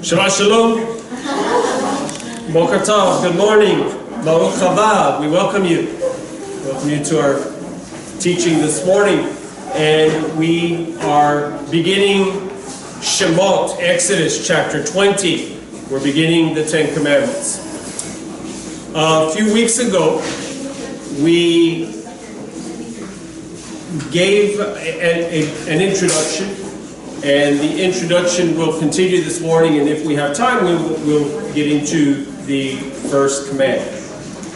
Shabbat Shalom. Boker, good morning. Baruch haba. We welcome you. Welcome you to our teaching this morning. And we are beginning Shabbat, Exodus chapter 20. We're beginning the Ten Commandments. A few weeks ago, we gave an introduction, and the introduction will continue this morning, and if we have time, we'll get into the first command,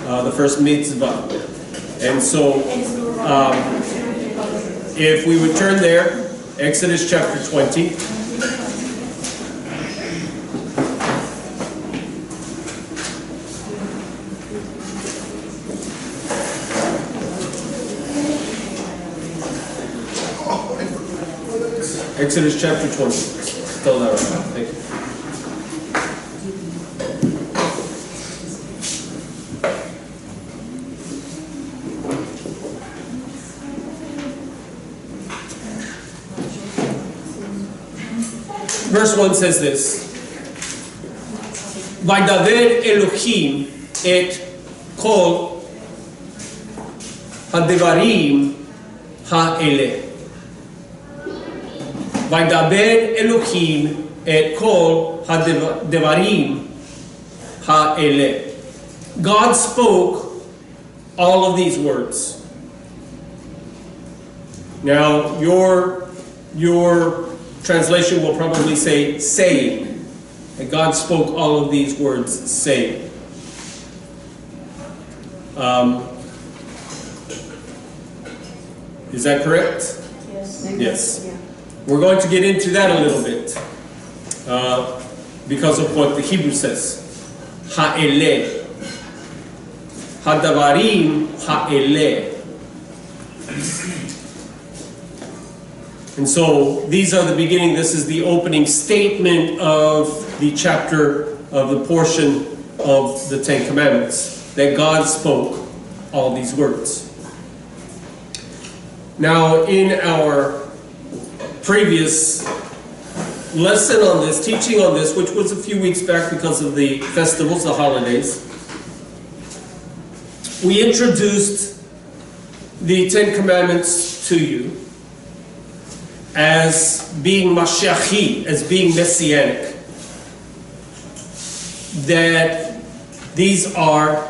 the first mitzvah. And so, if we would turn there, Exodus chapter 20. Exodus chapter 20. Spell that right. Thank you. Verse 1 says this: Vaydaber Elohim et kol hadevarim ha'eleh. Vaydaber Elohim et kol hadevarim ha'eleh. God spoke all of these words. Now, your translation will probably say, saying. And God spoke all of these words, saying. Is that correct? Yes. Yes. Yeah. We're going to get into that a little bit because of what the Hebrew says. Ha'eleh. Hadavarim ha'eleh. And so these are the beginning. This is the opening statement of the chapter, of the portion of the Ten Commandments, that God spoke all these words. Now, in our previous lesson on this, teaching on this, which was a few weeks back because of the festivals, the holidays, we introduced the Ten Commandments to you as being Mashiachi, as being Messianic. That these are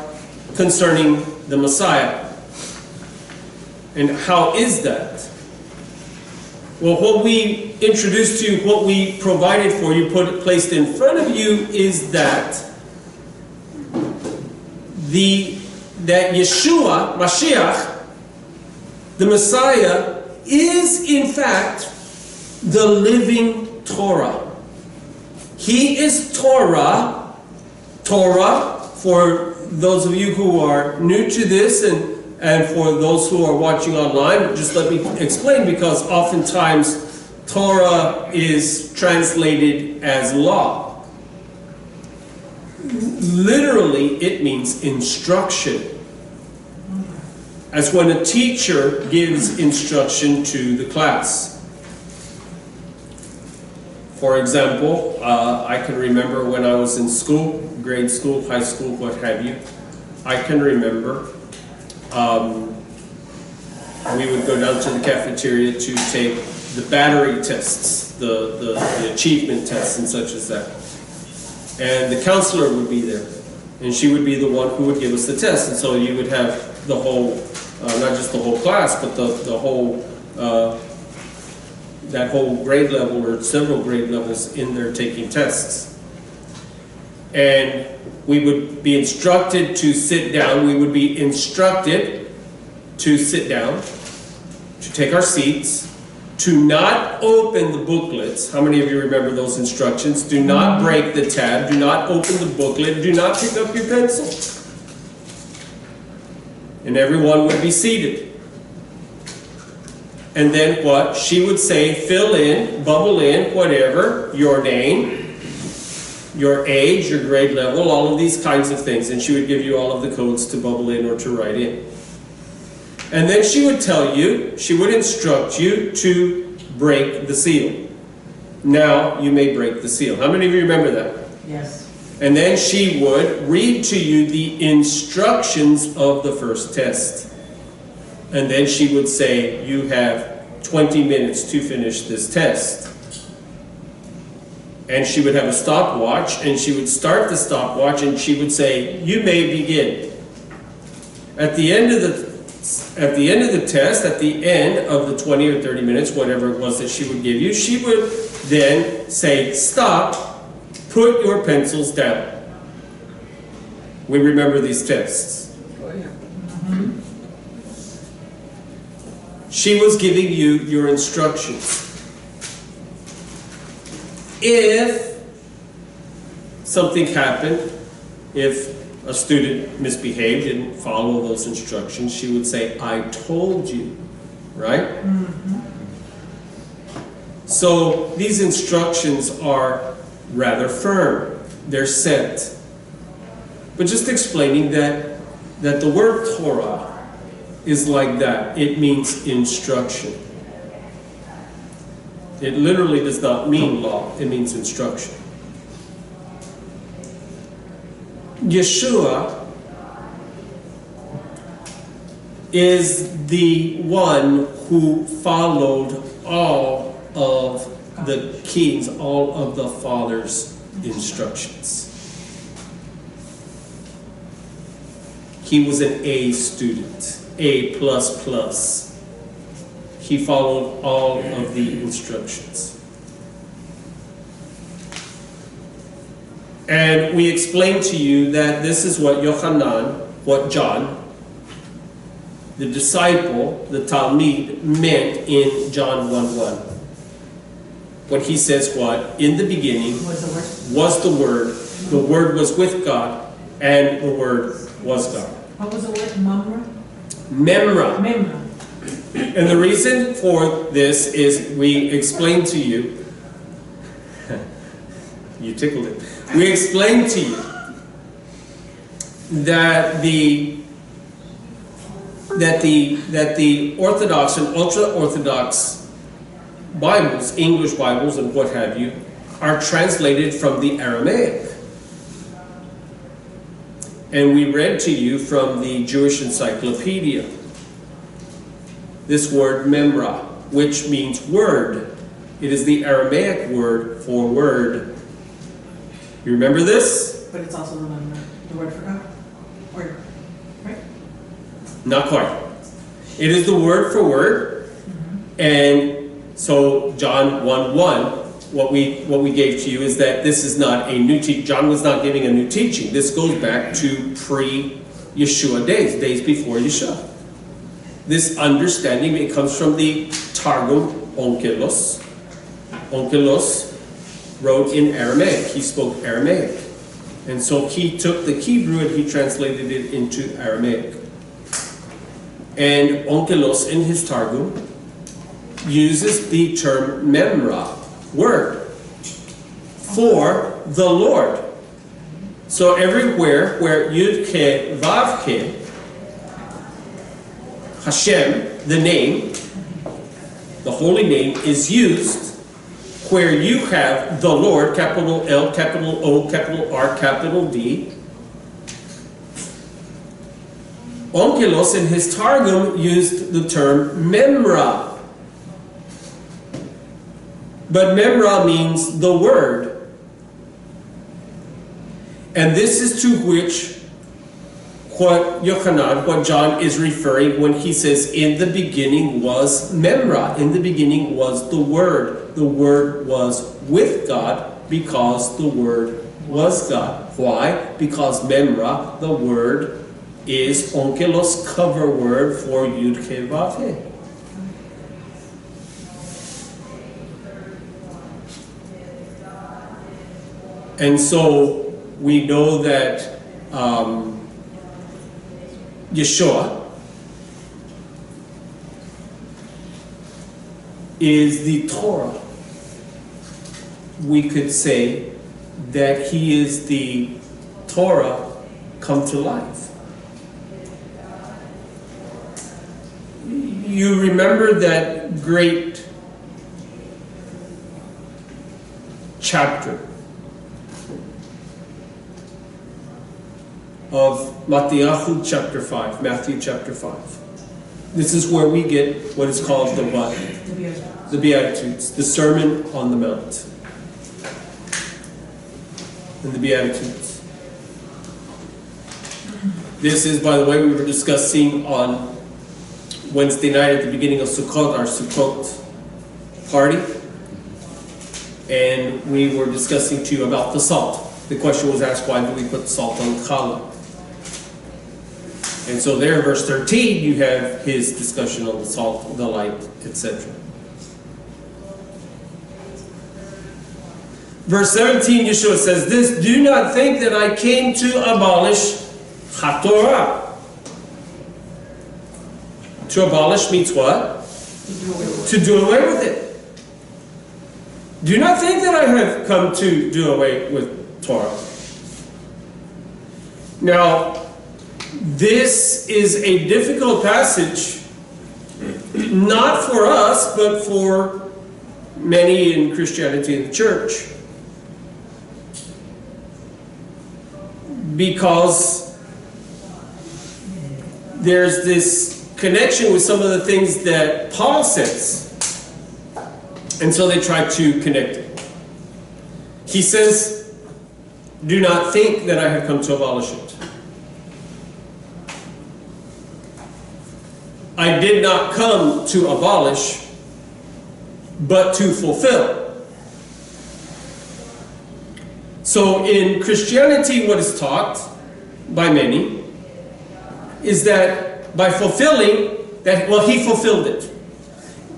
concerning the Messiah. And how is that? Well, what we introduced to you, what we provided for you, placed in front of you, is that Yeshua, Mashiach, the Messiah, is in fact the living Torah. He is Torah. Torah, for those of you who are new to this, and for those who are watching online, just let me explain, because oftentimes Torah is translated as law. Literally, it means instruction. As when a teacher gives instruction to the class. For example, I can remember when I was in school, grade school, high school, what have you. I can remember we would go down to the cafeteria to take the battery tests, the achievement tests and such as that. And the counselor would be there. And she would be the one who would give us the test. And so you would have the whole, not just the whole class, but the whole, that whole grade level or several grade levels in there taking tests. And we would be instructed to sit down. We would be instructed to sit down, to take our seats, to not open the booklets. How many of you remember those instructions? Do not break the tab. Do not open the booklet. Do not pick up your pencil. And everyone would be seated. And then what? She would say, fill in, bubble in, whatever, your name, your age, your grade level, all of these kinds of things. And she would give you all of the codes to bubble in or to write in. And then she would tell you, she would instruct you to break the seal. now you may break the seal. How many of you remember that? Yes. And then she would read to you the instructions of the first test. And then she would say, you have 20 minutes to finish this test. And she would have a stopwatch, and she would start the stopwatch, and she would say, you may begin. At the end of the test, at the end of the 20 or 30 minutes, whatever it was that she would give you, she would then say, stop. Put your pencils down. We remember these tests. She was giving you your instructions. If something happened, if a student misbehaved, didn't follow those instructions, she would say, I told you, right? So these instructions are rather firm. They're set. But just explaining that the word Torah is like that. It means instruction. It literally does not mean law. It means instruction. Yeshua is the one who followed all of the king's, all of the father's instructions. He was an A student, A++. He followed all of the instructions. And we explained to you that this is what Yochanan, what John, the disciple, the Talmud, meant in John 1:1. When he says what? In the beginning was the Word was with God, and the Word was God. What was the word? Memra? Memra. Memra. And the reason for this is we explained to you, you tickled it. We explained to you that the Orthodox and ultra-Orthodox Bibles, English Bibles and what have you, are translated from the Aramaic. And we read to you from the Jewish Encyclopedia this word memra, which means word. It is the Aramaic word for word. You remember this? But it's also the word for God. Word. Right? Not quite. It is the word for word. And so John 1:1, what we gave to you is that this is not a new teaching. John was not giving a new teaching. This goes back to pre-Yeshua days before Yeshua. This understanding, it comes from the Targum Onkelos. Onkelos wrote in Aramaic. He spoke Aramaic. And so he took the Hebrew and he translated it into Aramaic. And Onkelos in his Targum uses the term memra, word, for the Lord. So everywhere where Yud-Ke, Vav-Ke, Hashem, the name, the holy name, is used where you have the Lord, capital L, capital O, capital R, capital D. Onkelos in his Targum used the term memra. But memra means the word. And this is to which what Yochanan, what John is referring when he says, in the beginning was memra. In the beginning was the Word. The Word was with God because the Word was God. Why? Because memra, the Word, is onkelos, cover word for Yud-Ke Vav-He. And so we know that Yeshua is the Torah. We could say that he is the Torah come to life. You remember that great chapter of Matthew chapter 5. Matthew chapter 5. This is where we get what is called the what? The Beatitudes. The Sermon on the Mount. And the Beatitudes. This is, by the way, we were discussing on Wednesday night at the beginning of Sukkot, our Sukkot party. And we were discussing to you about the salt. The question was asked, why do we put salt on challah? And so there in verse 13, you have his discussion on the salt, the light, etc. Verse 17, Yeshua says this, do not think that I came to abolish HaTorah. To abolish means what? To do away with it. Do not think that I have come to do away with Torah. Now, this is a difficult passage, not for us, but for many in Christianity and the church. Because there's this connection with some of the things that Paul says. And so they try to connect it. He says, do not think that I have come to abolish it. I did not come to abolish, but to fulfill. So in Christianity, what is taught by many is that by fulfilling, that, well, he fulfilled it.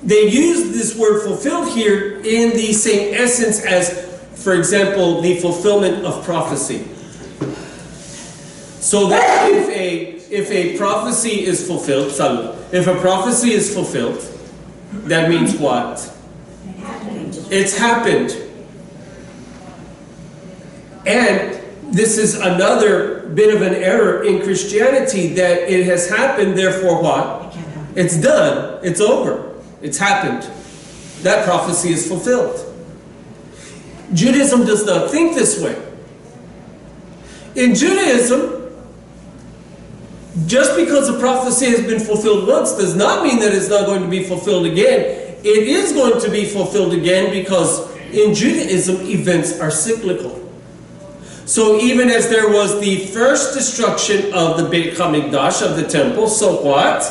They use this word fulfilled here in the same essence as, for example, the fulfillment of prophecy. So that if a prophecy is fulfilled, if a prophecy is fulfilled, that means what? It's happened. And this is another bit of an error in Christianity, that it has happened, therefore what? It's done. It's over. It's happened. That prophecy is fulfilled. Judaism does not think this way. In Judaism, just because a prophecy has been fulfilled once does not mean that it's not going to be fulfilled again. It is going to be fulfilled again, because in Judaism, events are cyclical. So even as there was the first destruction of the Beit HaMikdash, of the temple, so what?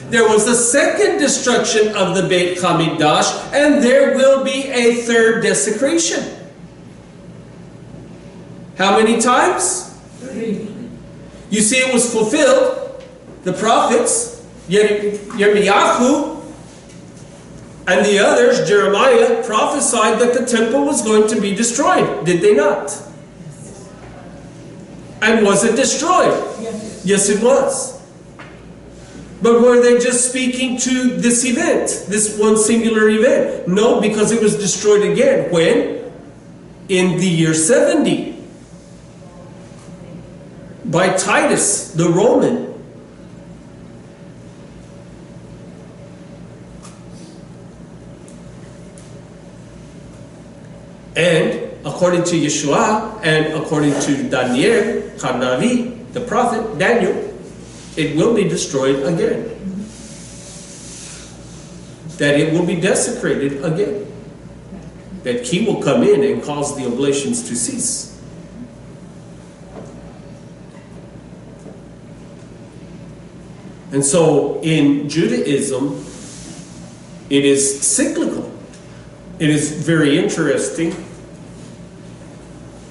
There was a second destruction of the Beit HaMikdash, and there will be a third desecration. How many times? 3. You see, it was fulfilled. The prophets, Yirmiyahu, and the others, Jeremiah, prophesied that the temple was going to be destroyed. Did they not? And was it destroyed? Yes. Yes, it was. But were they just speaking to this event, this one singular event? No, because it was destroyed again. When? In the year 70. By Titus, the Roman. And according to Yeshua and according to Daniel, Hanavi, the prophet, Daniel, it will be destroyed again. That it will be desecrated again. That he will come in and cause the oblations to cease. And so in Judaism, it is cyclical. It is very interesting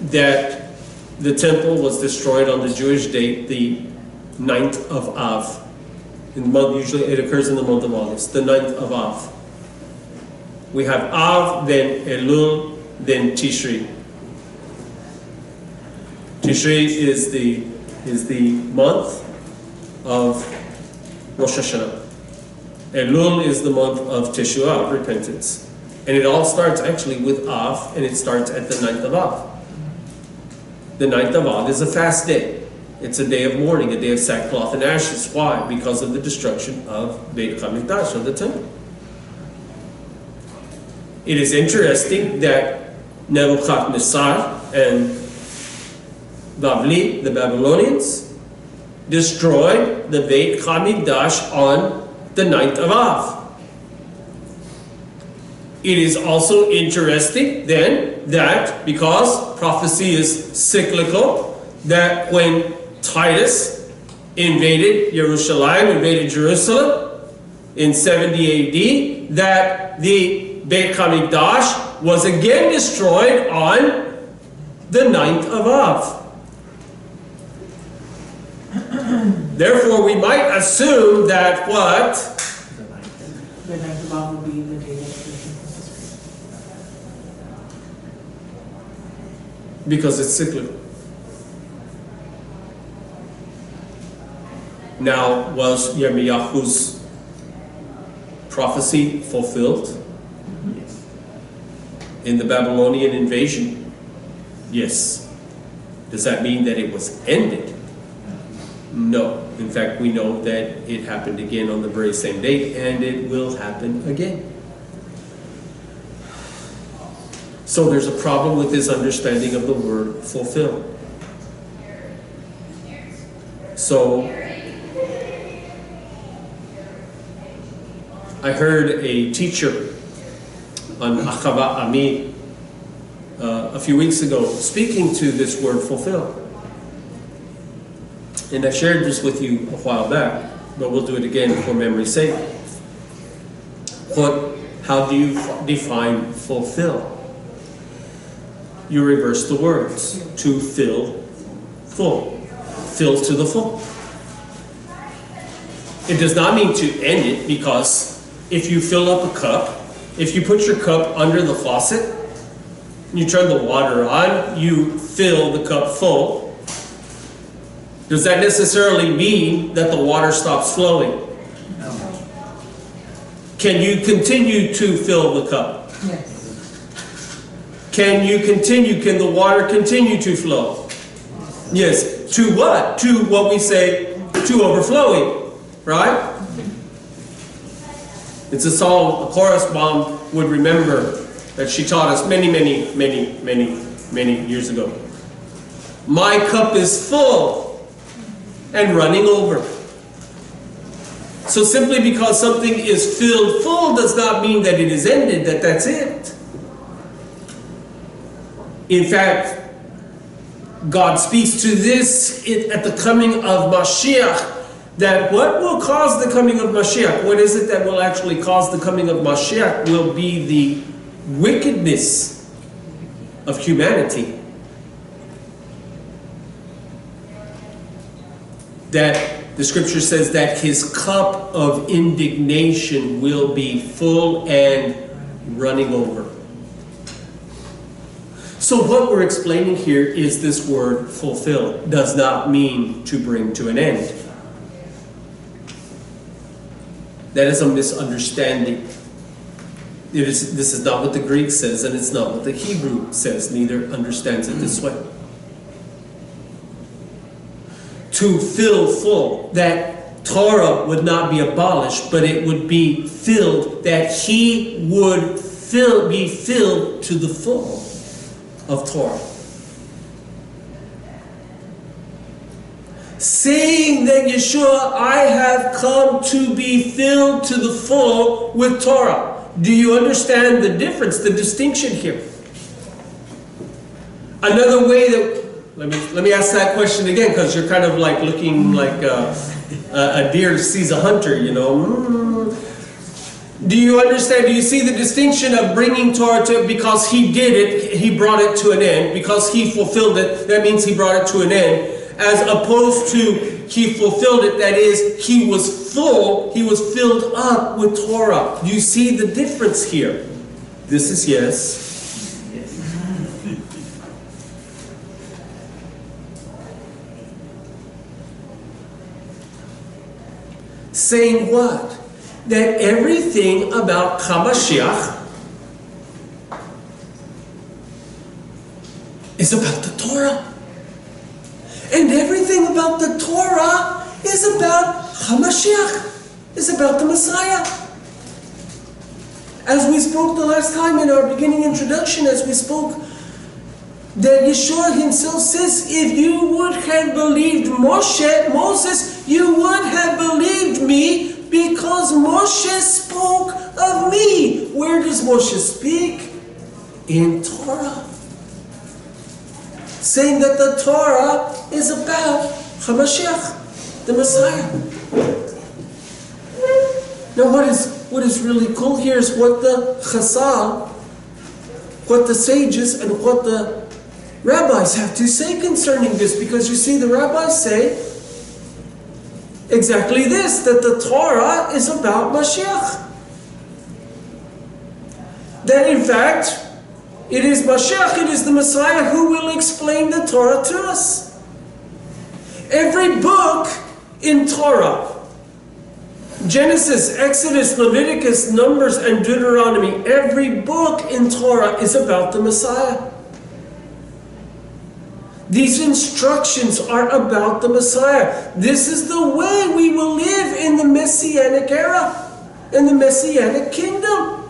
that the temple was destroyed on the Jewish date, the 9th of Av. In the month, usually it occurs in the month of August, the 9th of Av. We have Av, then Elul, then Tishri. Tishri is the month of Rosh Hashanah. Elul is the month of Teshuvah, repentance. And it all starts actually with Av, and it starts at the 9th of Av. The 9th of Av is a fast day. It's a day of mourning, a day of sackcloth and ashes. Why? Because of the destruction of Beit HaMikdash, of the temple. It is interesting that Nebuchadnezzar and Bavli, the Babylonians, destroyed the Beit Hamikdash on the 9th of Av. It is also interesting then that, because prophecy is cyclical, that when Titus invaded Jerusalem in 70 AD, that the Beit Hamikdash was again destroyed on the 9th of Av. Therefore, we might assume that what? The 9th of Av will be the day that Because it's cyclical. Now, was Yirmiyahu's prophecy fulfilled in the Babylonian invasion? Yes. Does that mean that it was ended? No. In fact, we know that it happened again on the very same date, and it will happen again. So there's a problem with his understanding of the word fulfill. So I heard a teacher on Achava Ami a few weeks ago speaking to this word fulfill. And I shared this with you a while back, but we'll do it again for memory's sake. How do you define fulfill? You reverse the words. To fill, full. Fill to the full. It does not mean to end it, because if you fill up a cup, if you put your cup under the faucet, you turn the water on, you fill the cup full. Does that necessarily mean that the water stops flowing? No. Can you continue to fill the cup? Yes. Can the water continue to flow? Yes. To what? To what we say, to overflowing, right? It's a song a chorus mom would remember that she taught us many years ago. My cup is full and running over. So simply because something is filled full does not mean that it is ended, that's it. In fact, God speaks to this at the coming of Mashiach, that what will cause the coming of Mashiach, what is it that will actually cause the coming of Mashiach, will be the wickedness of humanity. That the scripture says that his cup of indignation will be full and running over. So what we're explaining here is this word fulfill does not mean to bring to an end. That is a misunderstanding. This is not what the Greek says, and it's not what the Hebrew says. Neither understands it this way. To fill full, that Torah would not be abolished, but it would be filled, that he would be filled to the full of Torah. Saying that Yeshua, I have come to be filled to the full with Torah. Do you understand the difference, the distinction here? Another way that, let me ask that question again, because you're kind of like looking like a deer sees a hunter, you know. Do you understand? Do you see the distinction of bringing Torah to, because he did it, he brought it to an end. Because he fulfilled it, that means he brought it to an end. As opposed to he fulfilled it, that is, he was full, he was filled up with Torah. Do you see the difference here? This is yes. Saying what? That everything about HaMashiach is about the Torah. And everything about the Torah is about HaMashiach, is about the Messiah. As we spoke the last time in our beginning introduction, as we spoke that Yeshua himself says, if you would have believed Moses, you would have believed me because Moshe spoke of me. Where does Moshe speak? In Torah. Saying that the Torah is about HaMashiach, the Messiah. Now what is really cool here is what the Chazal, what the sages and what the rabbis have to say concerning this. Because you see, the rabbis say exactly this, that the Torah is about Mashiach. That in fact, it is Mashiach, it is the Messiah who will explain the Torah to us. Every book in Torah, Genesis, Exodus, Leviticus, Numbers, and Deuteronomy, every book in Torah is about the Messiah. These instructions are about the Messiah. This is the way we will live in the Messianic era, in the Messianic kingdom.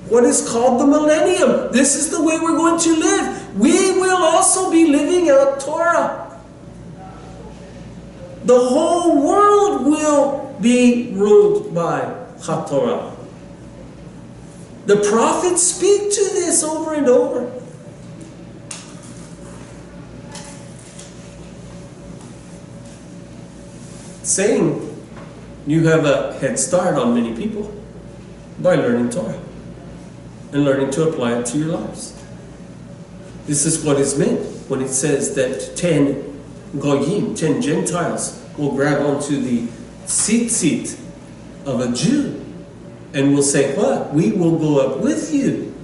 What is called the millennium. This is the way we're going to live. We will also be living out Torah. The whole world will be ruled by HaTorah. The prophets speak to this over and over. Saying you have a head start on many people by learning Torah and learning to apply it to your lives. This is what is meant when it says that 10 Goyim, 10 Gentiles, will grab onto the tzitzit of a Jew and will say, what? We will go up with you.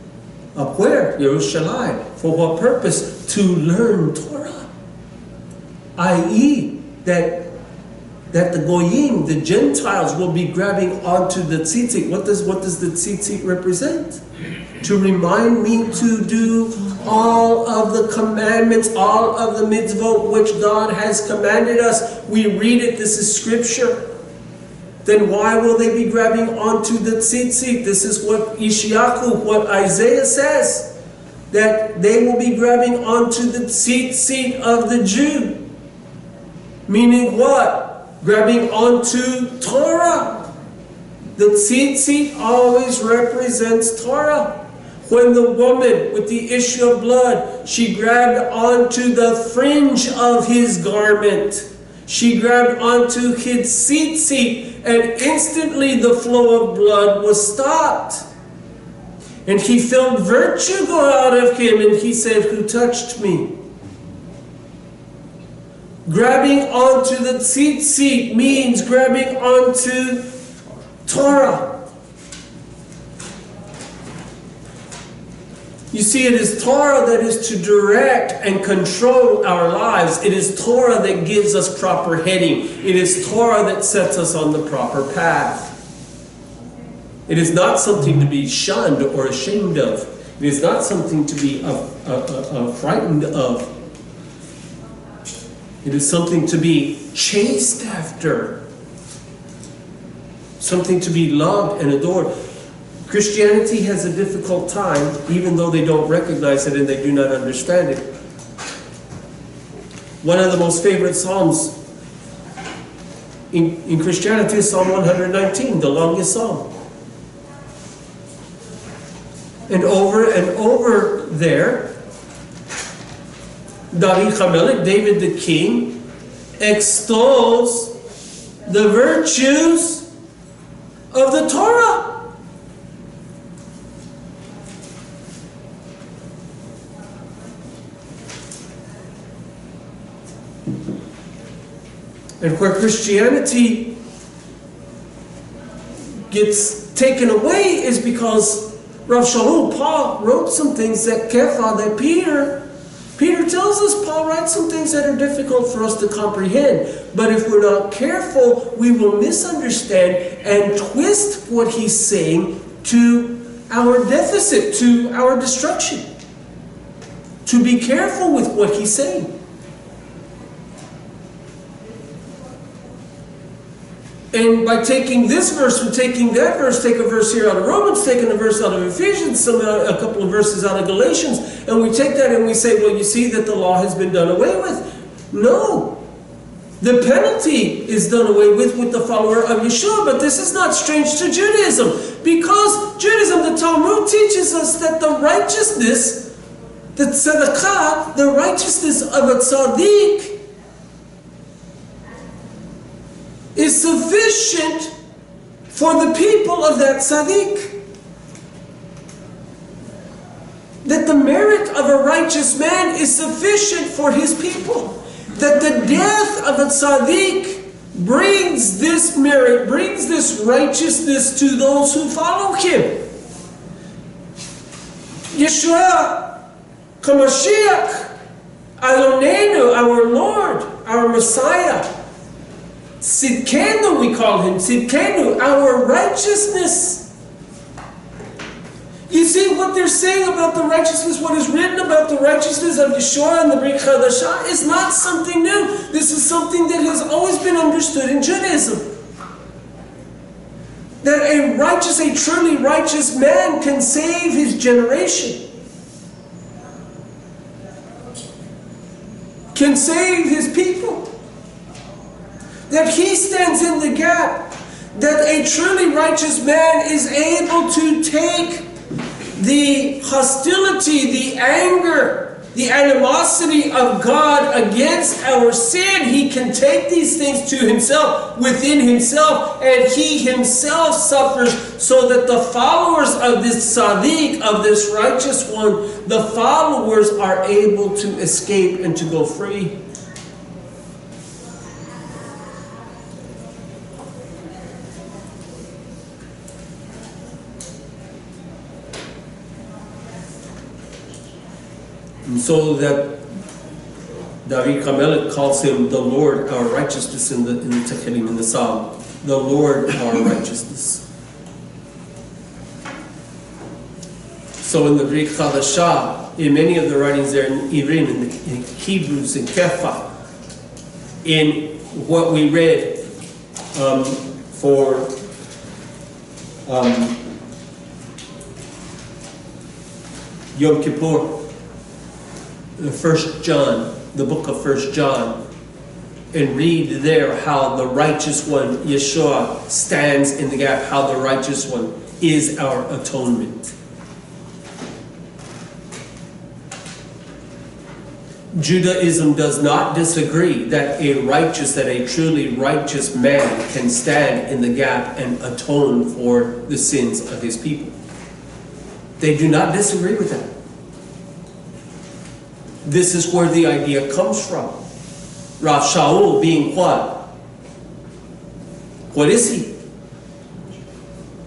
Up where? Yerushalayim. For what purpose? To learn Torah. I.e., that the Goyim, the Gentiles, will be grabbing onto the tzitzit. What does the tzitzit represent? To remind me to do all of the commandments, all of the mitzvot which God has commanded us. We read it, this is scripture. Then why will they be grabbing onto the tzitzit? This is what Ishayahu, what Isaiah says, that they will be grabbing onto the tzitzit of the Jew. Meaning what? Grabbing onto Torah. The tzitzit always represents Torah. When the woman with the issue of blood, she grabbed onto the fringe of his garment. She grabbed onto his tzitzit, and instantly the flow of blood was stopped. And he felt virtue go out of him, and he said, who touched me? Grabbing onto the tzitzit means grabbing onto Torah. You see, it is Torah that is to direct and control our lives. It is Torah that gives us proper heading. It is Torah that sets us on the proper path. It is not something to be shunned or ashamed of. It is not something to be frightened of. It is something to be chased after. Something to be loved and adored. Christianity has a difficult time, even though they don't recognize it and they do not understand it. One of the most favorite psalms in Christianity is Psalm 119, the longest psalm. And over there, David HaMelech, David the king, extols the virtues of the Torah. And where Christianity gets taken away is because Rav Shaul, Paul, wrote some things that Peter tells us, Paul writes some things that are difficult for us to comprehend. But if we're not careful, we will misunderstand and twist what he's saying to our deficit, to our destruction. To be careful with what he's saying. And by taking this verse and taking that verse, take a verse here out of Romans, taking a verse out of Ephesians, a couple of verses out of Galatians, and we take that and we say, well, you see that the law has been done away with. No. The penalty is done away with the follower of Yeshua, but this is not strange to Judaism, because Judaism, the Talmud teaches us that the righteousness, the tzedakah, the righteousness of a tzaddik, is sufficient for the people of that tzaddik. That the merit of a righteous man is sufficient for his people. That the death of a tzaddik brings this merit, brings this righteousness to those who follow him. Yeshua, Kamashiach, Adonenu, our Lord, our Messiah, Sidkenu, we call him, Sidkenu, our righteousness. You see what they're saying about the righteousness, what is written about the righteousness of Yeshua and the Brit Chadashah is not something new. This is something that has always been understood in Judaism. That a truly righteous man can save his generation. Can save his people. That he stands in the gap. That a truly righteous man is able to take the hostility, the anger, the animosity of God against our sin. He can take these things to himself, within himself, and he himself suffers, so that the followers of this tzaddik, of this righteous one, the followers are able to escape and to go free. And so that David Kamelet calls him the Lord, our righteousness in the Tehillim, in the Psalm. The Lord, our righteousness. So in the Brit Chadashah, in many of the writings there in Ivrim, in Hebrews, in Kefa, in what we read for Yom Kippur, the 1 John, the book of 1 John, and read there how the righteous one, Yeshua, stands in the gap, how the righteous one is our atonement. Judaism does not disagree that a truly righteous man can stand in the gap and atone for the sins of his people. They do not disagree with that. This is where the idea comes from. Rav Shaul being what? What is he?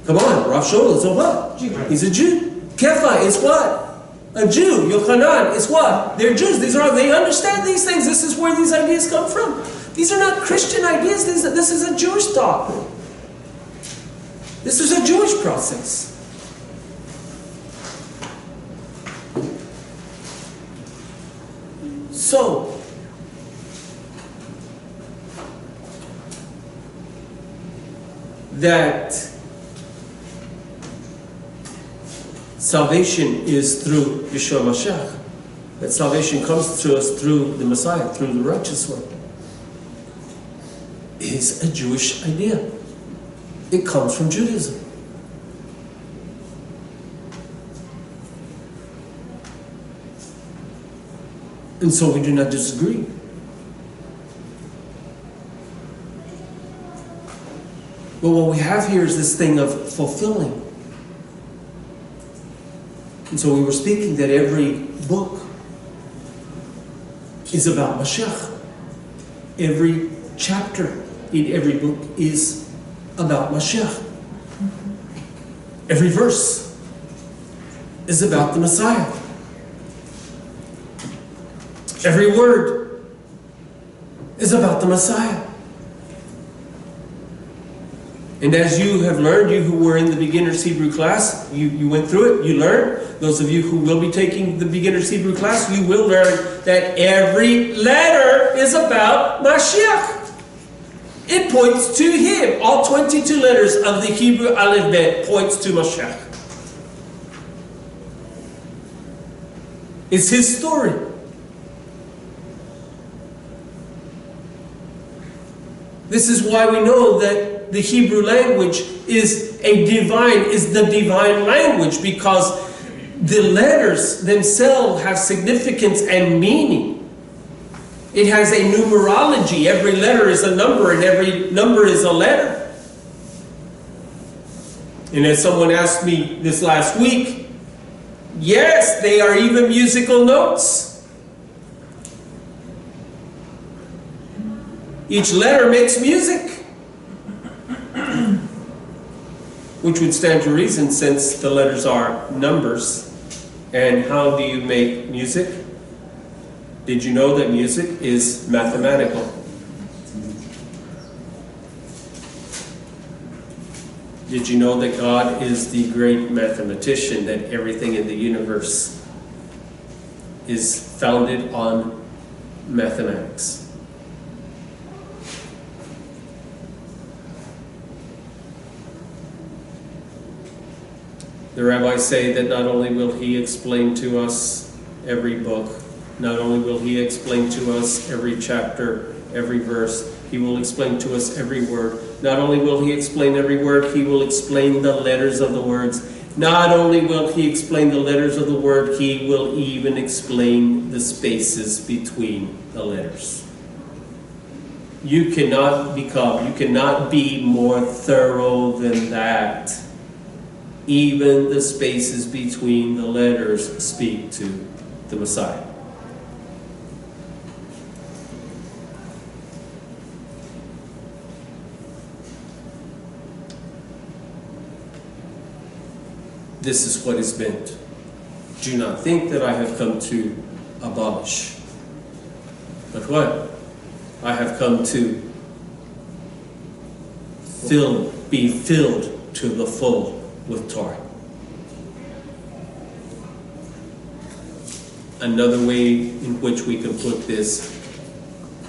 Come on, Rav Shaul is a what? He's a Jew. Kefa is what? A Jew. Yochanan is what? They're Jews. They understand these things. This is where these ideas come from. These are not Christian ideas. This is a Jewish thought. This is a Jewish process. So, that salvation is through Yeshua Mashiach. That salvation comes to us through the Messiah, through the righteous one, is a Jewish idea. It comes from Judaism. And so we do not disagree. But what we have here is this thing of fulfilling. And so we were speaking that every book is about Mashiach. Every chapter in every book is about Mashiach. Every verse is about the Messiah. Every word is about the Messiah. And as you have learned, you who were in the beginner's Hebrew class, you went through it, you learned. Those of you who will be taking the beginner's Hebrew class, you will learn that every letter is about Mashiach. It points to him. All 22 letters of the Hebrew alphabet points to Mashiach. It's his story. This is why we know that the Hebrew language is the divine language, because the letters themselves have significance and meaning. It has a numerology. Every letter is a number, and every number is a letter. And as someone asked me this last week, yes, they are even musical notes. Each letter makes music. Which would stand to reason, since the letters are numbers. And how do you make music? Did you know that music is mathematical? Did you know that God is the great mathematician, that everything in the universe is founded on mathematics? The rabbis say that not only will he explain to us every book, not only will he explain to us every chapter, every verse, he will explain to us every word. Not only will he explain every word, he will explain the letters of the words. Not only will he explain the letters of the word, he will even explain the spaces between the letters. You cannot be more thorough than that. Even the spaces between the letters speak to the Messiah. This is what is meant. Do not think that I have come to abolish. But what? I have come to be filled to the full with Torah. Another way in which we can put this,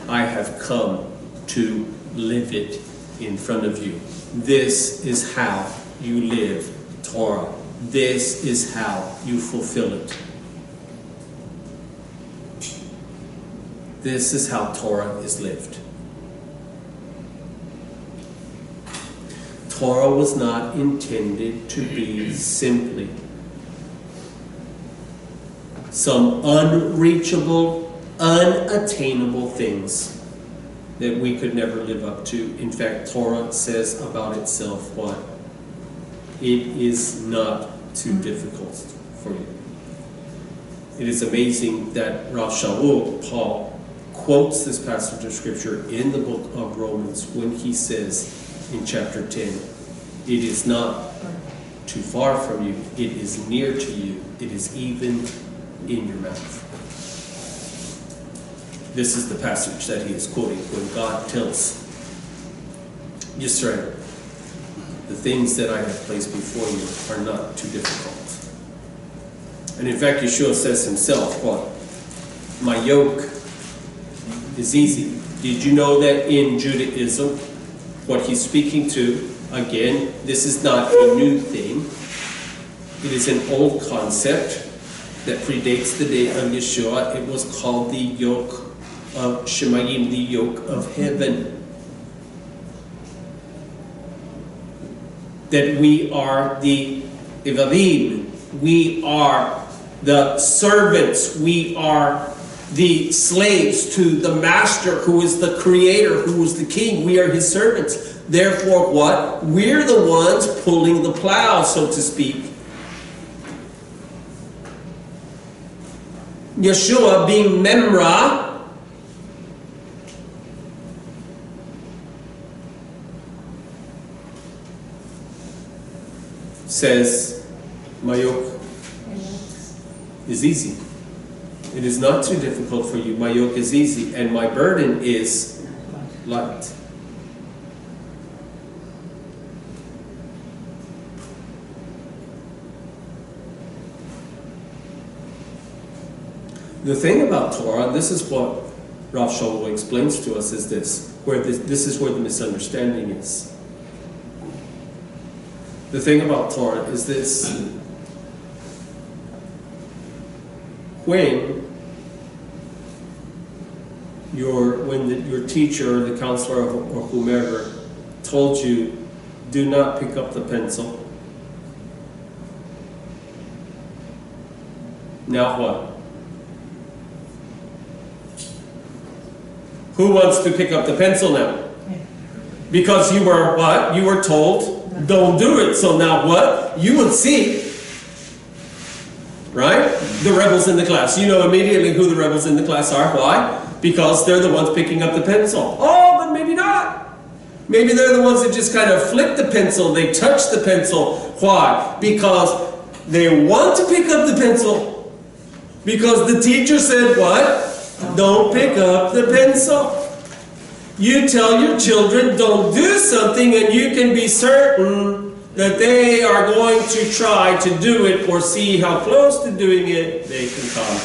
I have come to live it in front of you. This is how you live Torah. This is how you fulfill it. This is how Torah is lived. Torah was not intended to be simply some unreachable, unattainable things that we could never live up to. In fact, Torah says about itself what? It is not too difficult for you. It is amazing that Rav Shaul, Paul, quotes this passage of Scripture in the book of Romans when he says in chapter 10, it is not too far from you, it is near to you, it is even in your mouth. This is the passage that he is quoting when God tells Yisrael, the things that I have placed before you are not too difficult. And in fact, Yeshua says himself, what? My yoke is easy. Did you know that in Judaism, what he's speaking to, again, this is not a new thing. It is an old concept that predates the day of Yeshua. It was called the yoke of Shemayim, the yoke of heaven. That we are the Evadim, we are the servants, we are the slaves to the master who is the creator, who is the king. We are his servants. Therefore, what? We're the ones pulling the plow, so to speak. Yeshua, being Memra, says, my yoke is easy. It is not too difficult for you. My yoke is easy, and my burden is light. The thing about Torah, and this is what Rav Shaul explains to us is this, where this is where the misunderstanding is. The thing about Torah is this: when your teacher or the counselor or whomever told you, do not pick up the pencil. Now what? Who wants to pick up the pencil now? Because you were what? You were told, don't do it. So now what? You would see. Right? The rebels in the class. You know immediately who the rebels in the class are. Why? Because they're the ones picking up the pencil. Oh, but maybe not. Maybe they're the ones that just kind of flip the pencil. They touch the pencil. Why? Because they want to pick up the pencil. Because the teacher said what? Don't pick up the pencil. You tell your children don't do something and you can be certain that they are going to try to do it or see how close to doing it they can come.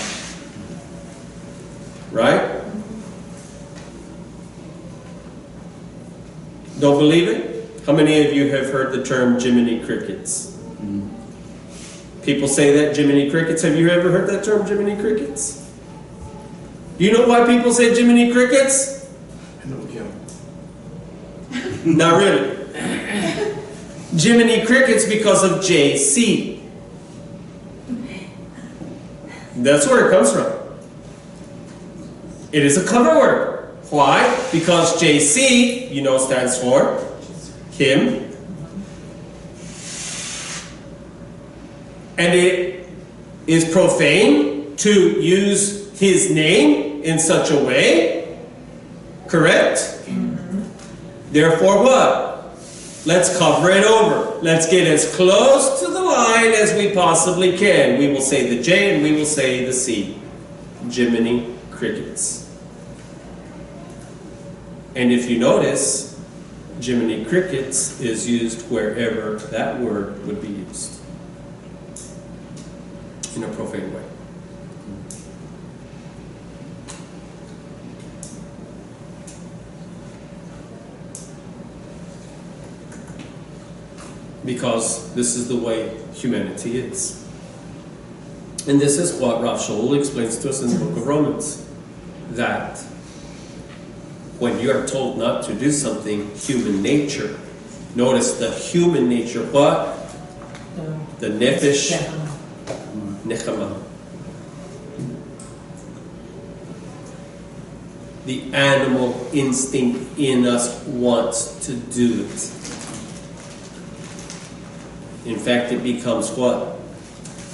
Right? Don't believe it? How many of you have heard the term Jiminy Crickets? People say that, Jiminy Crickets. Have you ever heard that term, Jiminy Crickets? Do you know why people say Jiminy Crickets? Not really. Jiminy Crickets because of JC. That's where it comes from. It is a cover word. Why? Because JC, you know, stands for him. And it is profane to use his name in such a way. Correct? Mm-hmm. Therefore what? Let's cover it over. Let's get as close to the line as we possibly can. We will say the J and we will say the C. Jiminy Crickets. And if you notice, Jiminy Crickets is used wherever that word would be used. In a profane way. Because this is the way humanity is. And this is what Rav Shaul explains to us in the book of Romans. That when you are told not to do something, human nature, notice the human nature, what? The nefesh nechama. The animal instinct in us wants to do it. In fact, it becomes what?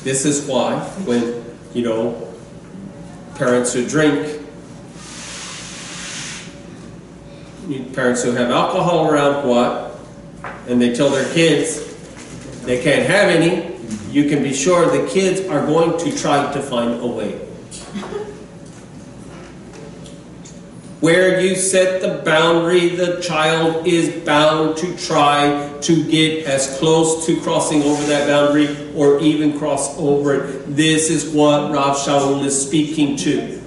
This is why when, you know, parents who drink, parents who have alcohol around, what? And they tell their kids they can't have any, you can be sure the kids are going to try to find a way. Where you set the boundary, the child is bound to try to get as close to crossing over that boundary or even cross over it. This is what Rav Shaul is speaking to.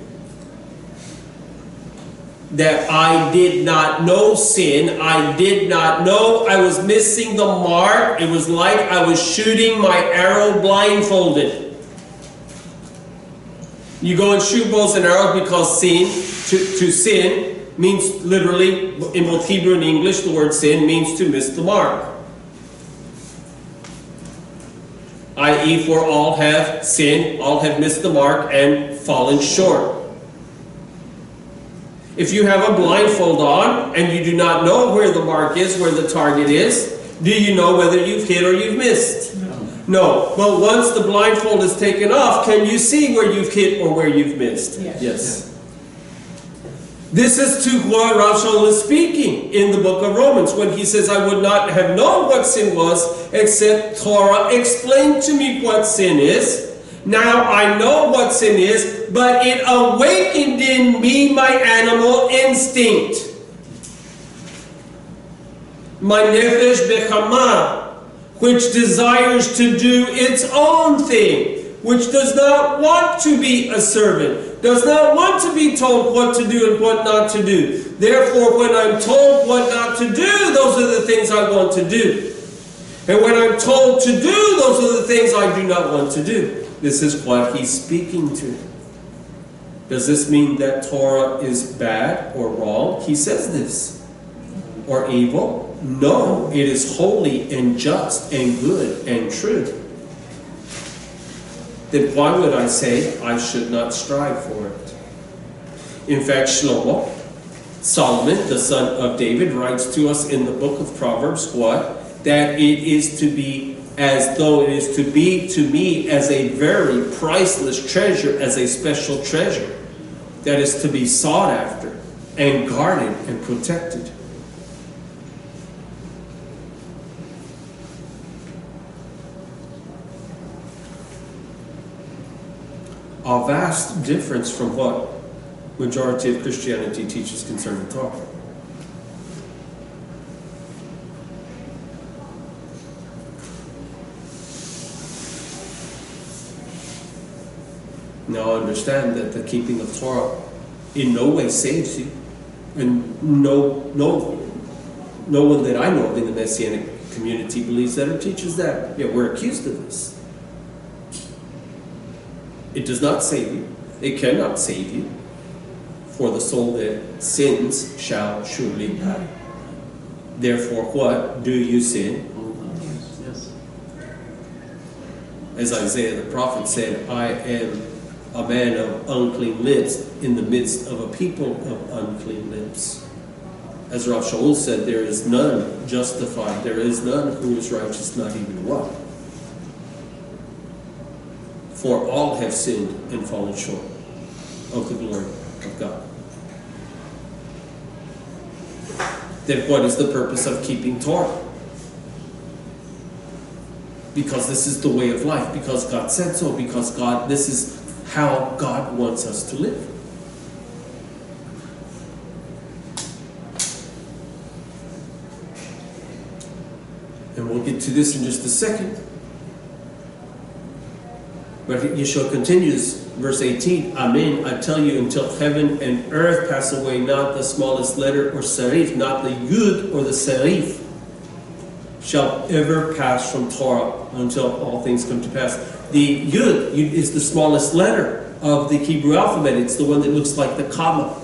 That I did not know sin. I did not know I was missing the mark. It was like I was shooting my arrow blindfolded. You go and shoot bows and arrows because to sin means literally, in both Hebrew and English, the word sin means to miss the mark. I.e., for all have sinned, all have missed the mark and fallen short. If you have a blindfold on and you do not know where the mark is, where the target is, do you know whether you've hit or you've missed? No. But once the blindfold is taken off, can you see where you've hit or where you've missed? Yes. This is to what Rav Shaul is speaking in the book of Romans when he says, I would not have known what sin was except Torah explained to me what sin is. Now I know what sin is, but it awakened in me my animal instinct. My nefesh bechama, which desires to do its own thing, which does not want to be a servant, does not want to be told what to do and what not to do. Therefore, when I'm told what not to do, those are the things I want to do. And when I'm told to do, those are the things I do not want to do. This is what he's speaking to. Does this mean that Torah is bad or wrong? He says this. Or evil? No, it is holy and just and good and true. Then why would I say I should not strive for it? In fact, Solomon, the son of David, writes to us in the book of Proverbs, what? That it is to be as though it is to be to me as a very priceless treasure, as a special treasure, that is to be sought after and guarded and protected. A vast difference from what majority of Christianity teaches concerning Torah. Now understand that the keeping of Torah in no way saves you. And no one that I know of in the Messianic community believes that or teaches that. Yet we're accused of this. It does not save you. It cannot save you. For the soul that sins shall surely die. Therefore, what? Do you sin? Yes. As Isaiah the prophet said, I am a man of unclean lips in the midst of a people of unclean lips. As Rav Shaul said, there is none justified. There is none who is righteous, not even one. For all have sinned and fallen short of the glory of God. Then what is the purpose of keeping Torah? Because this is the way of life. Because God said so. Because this is how God wants us to live. And we'll get to this in just a second. But Yeshua continues, verse 18, Amen, I tell you, until heaven and earth pass away, not the smallest letter or serif, not the yud or the serif, shall ever pass from Torah until all things come to pass. The yud is the smallest letter of the Hebrew alphabet. It's the one that looks like the comma.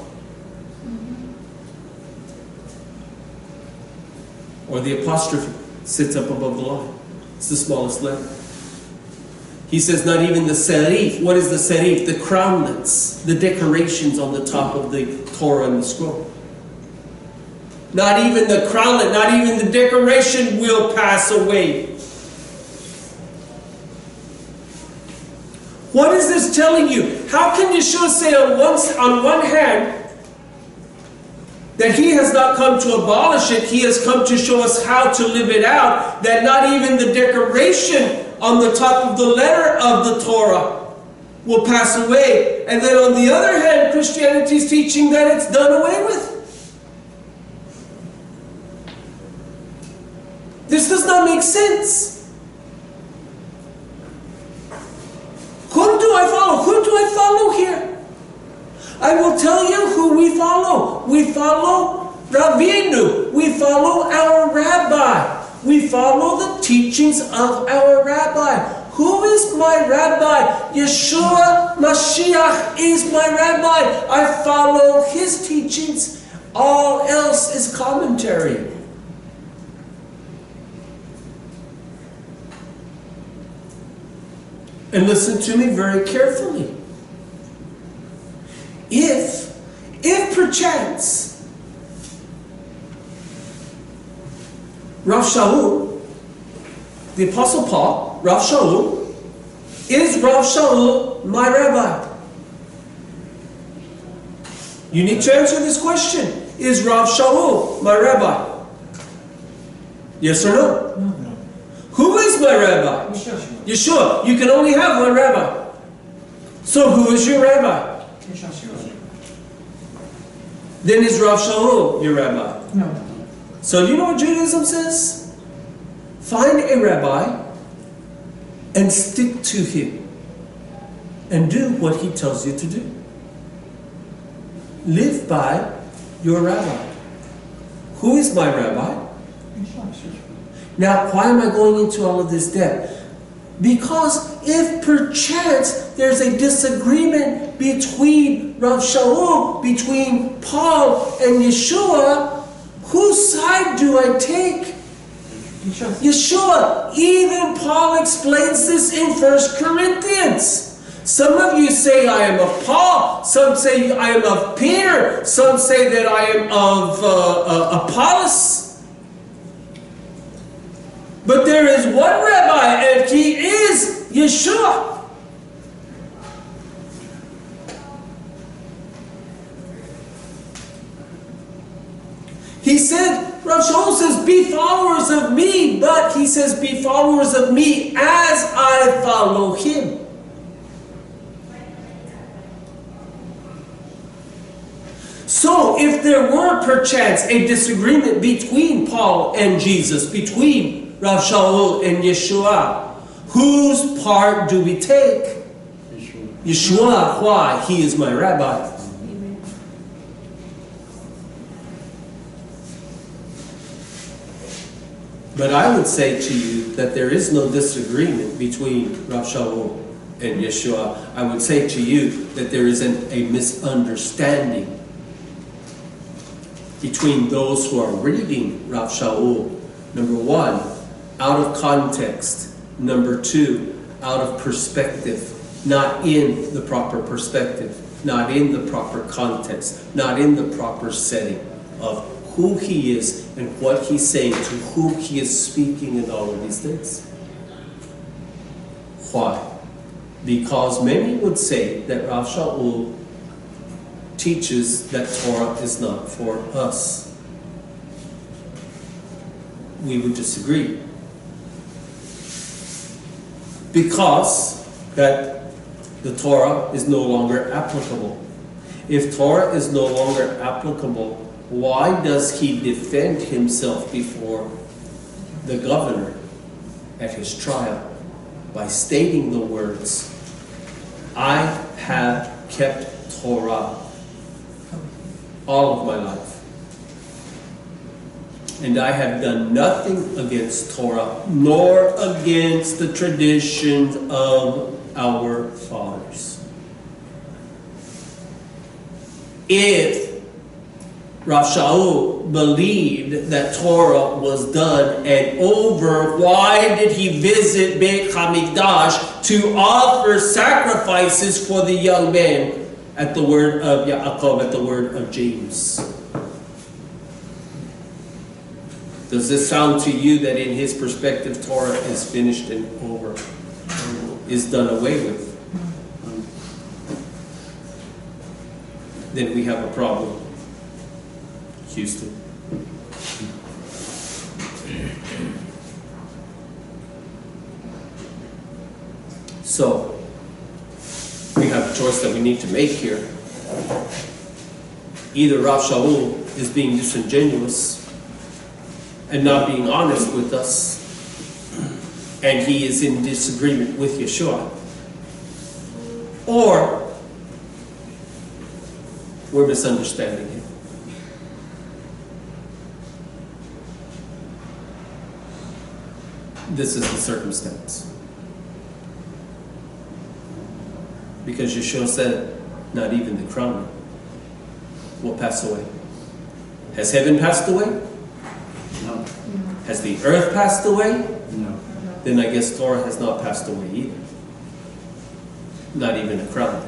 Or the apostrophe sits up above the line. It's the smallest letter. He says not even the serif. What is the serif? The crownlets, the decorations on the top of the Torah and the scroll. Not even the crownlet, not even the decoration will pass away. What is this telling you? How can Yeshua say on one hand that he has not come to abolish it, he has come to show us how to live it out, that not even the decoration on the top of the letter of the Torah will pass away. And then on the other hand, Christianity is teaching that it's done away with. This does not make sense. Whom do I follow? Who do I follow here? I will tell you who we follow. We follow Ravinu. We follow our rabbi. We follow the teachings of our rabbi. Who is my rabbi? Yeshua Mashiach is my rabbi. I follow his teachings. All else is commentary. And listen to me very carefully. If perchance Rav Shaul, the Apostle Paul, Rav Shaul, is Rav Shaul my rabbi? You need to answer this question. Is Rav Shaul my rabbi? Yes or no? No. Who is my rabbi? Yeshua. You can only have one rabbi. So who is your rabbi? Then is Rav Shaul your rabbi? No. So you know what Judaism says? Find a rabbi and stick to him. And do what he tells you to do. live by your rabbi. Who is my rabbi? Now, why am I going into all of this depth? Because if perchance there's a disagreement between Rav Shaul, between Paul and Yeshua, whose side do I take? Yeshua. Even Paul explains this in 1 Corinthians. Some of you say I am of Paul. Some say I am of Peter. Some say that I am of Apollos. But there is one rabbi, and he is Yeshua. He said, Rav Shaul says, be followers of me, but he says, be followers of me as I follow him. So, if there were perchance a disagreement between Paul and Jesus, between Rav Shaul and Yeshua, whose part do we take? Yeshua. Why? He is my rabbi. But I would say to you that there is no disagreement between Rav Shaul and Yeshua. I would say to you that there is a misunderstanding between those who are reading Rav Shaul. Number one, out of context. Number two, out of perspective. Not in the proper perspective. Not in the proper context. Not in the proper setting of who he is and what he's saying, to whom he is speaking, and all of these things. Why? Because many would say that Rav Shaul teaches that Torah is not for us. We would disagree. Because that the Torah is no longer applicable. If Torah is no longer applicable, why does he defend himself before the governor at his trial by stating the words, I have kept Torah all of my life, and I have done nothing against Torah, nor against the traditions of our fathers. If Rav Shaul believed that Torah was done and over, why did he visit Beit HaMikdash to offer sacrifices for the young man at the word of Yaakov, at the word of James? Does this sound to you that in his perspective Torah is finished and over, is done away with? Then we have a problem, Houston. So, we have a choice that we need to make here. Either Rav Shaul is being disingenuous and not being honest with us, and he is in disagreement with Yeshua, or we're misunderstanding him. This is the circumstance. Because Yeshua said, not even the crown will pass away. Has heaven passed away? No. Has the earth passed away? No. Then I guess Torah has not passed away either. Not even a crown.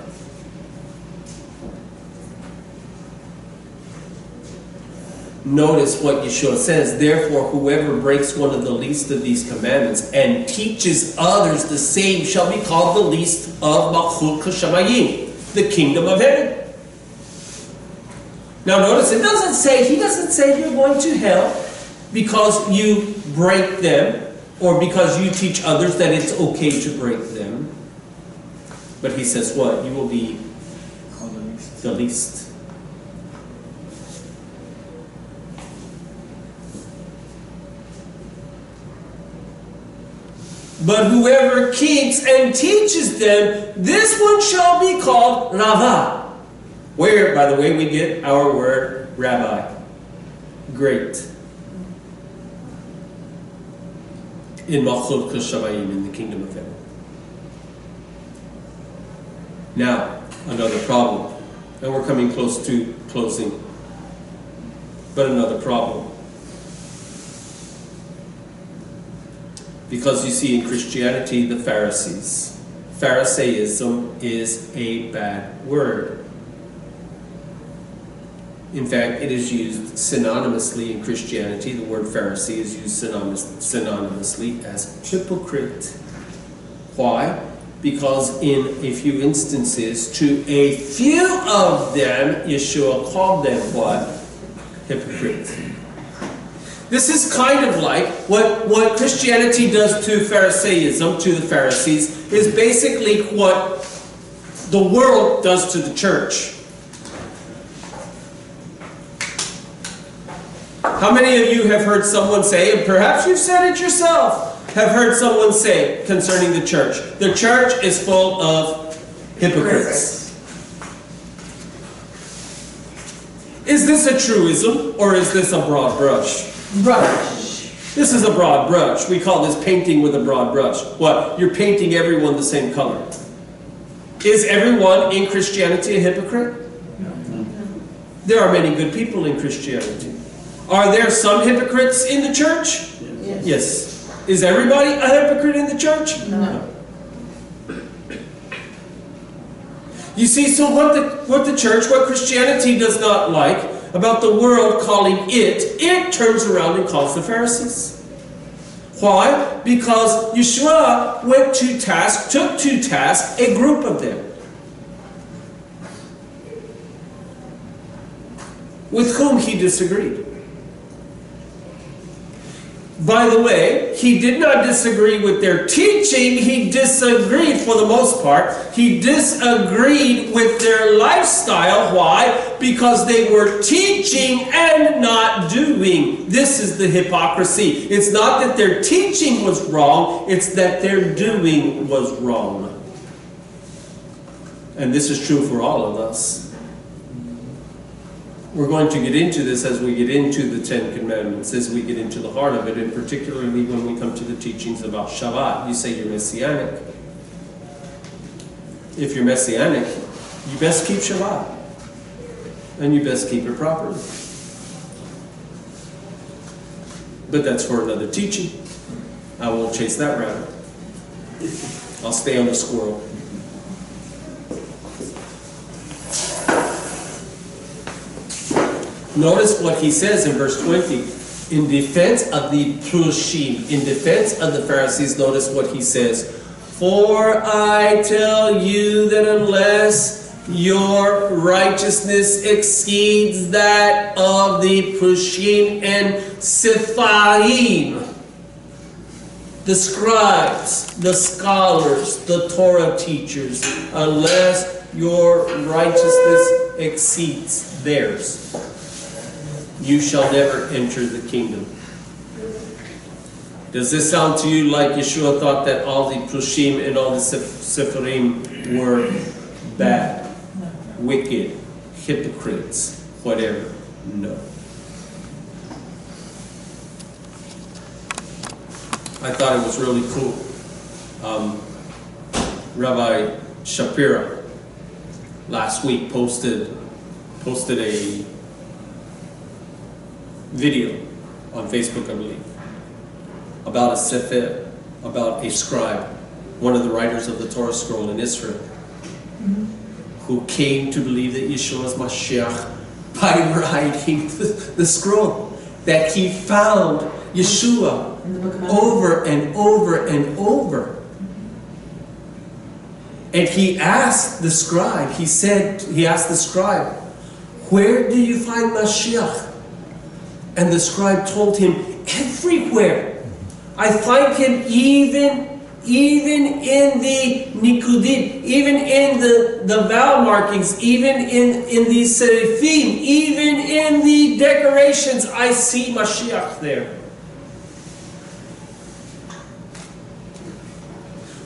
Notice what Yeshua says, therefore whoever breaks one of the least of these commandments and teaches others the same shall be called the least of Malchut Kashamayim, the kingdom of heaven. Now notice, he doesn't say you're going to hell because you break them or because you teach others that it's okay to break them. But he says what? You will be the least. But whoever keeps and teaches them, this one shall be called Rava. Where, by the way, we get our word rabbi. Great. In Malchut Shamayim, in the kingdom of heaven. Now, another problem. And we're coming close to closing. But another problem. Because you see in Christianity, the Pharisees. Pharisaism is a bad word. In fact, it is used synonymously in Christianity. The word Pharisee is used synonymously as hypocrite. Why? Because in a few instances, to a few of them, Yeshua called them what? Hypocrites. This is kind of like what Christianity does to Pharisaism, to the Pharisees, is basically what the world does to the church. How many of you have heard someone say, and perhaps you've said it yourself, have heard someone say concerning the church is full of hypocrites? Is this a truism, or is this a broad brush? Brush. This is a broad brush. We call this painting with a broad brush. What? You're painting everyone the same color. Is everyone in Christianity a hypocrite? No. There are many good people in Christianity. Are there some hypocrites in the church? Yes. Is everybody a hypocrite in the church? No. You see, so what the church, what Christianity does not like about the world calling it turns around and calls the Pharisees. Why? Because Yeshua took to task a group of them, with whom he disagreed. By the way, he did not disagree with their teaching. He disagreed, for the most part, he disagreed with their lifestyle. Why? Because they were teaching and not doing. This is the hypocrisy. It's not that their teaching was wrong, it's that their doing was wrong. And this is true for all of us. We're going to get into this as we get into the Ten Commandments, as we get into the heart of it, and particularly when we come to the teachings about Shabbat. You say you're Messianic. If you're Messianic, you best keep Shabbat. And you best keep it properly. But that's for another teaching. I won't chase that rabbit. I'll stay on the squirrel. Notice what he says in verse 20. In defense of the Prushim, in defense of the Pharisees, notice what he says. For I tell you that unless your righteousness exceeds that of the Prushim and Sepharim, the scribes, the scholars, the Torah teachers, unless your righteousness exceeds theirs, you shall never enter the kingdom. Does this sound to you like Yeshua thought that all the Prushim and all the Sepharim were bad, wicked, hypocrites, whatever? No. I thought it was really cool. Rabbi Shapira last week posted a video on Facebook, I believe, about a sefer, about a scribe, one of the writers of the Torah scroll in Israel, who came to believe that Yeshua is Mashiach by writing the scroll, that he found Yeshua over and over and over. And he asked the scribe, he asked the scribe, where do you find Mashiach? And the scribe told him, everywhere. I find him even in the nikudim, even in the vowel markings, even in the serifim, even in the decorations, I see Mashiach there.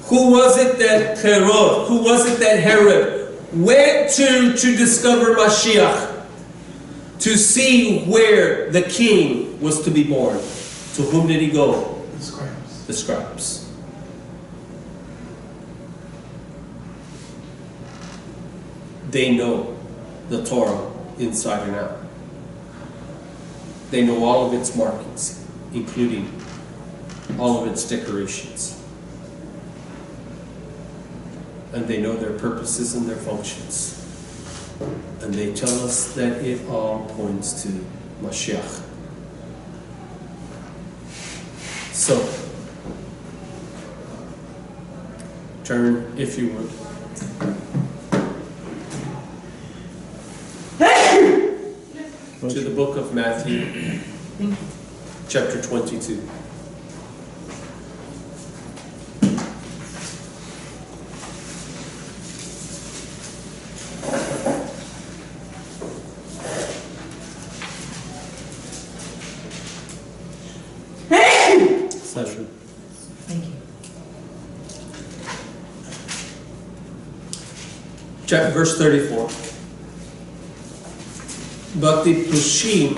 Who was it that Herod, went to discover Mashiach, to see where the king was to be born. To whom did he go? The scribes. The scribes. They know the Torah inside and out. They know all of its markings, including all of its decorations. And they know their purposes and their functions. And they tell us that it all points to Mashiach. So, turn, if you would, to the book of Matthew, chapter 22. Thank you. Verse 34. But the Pushim,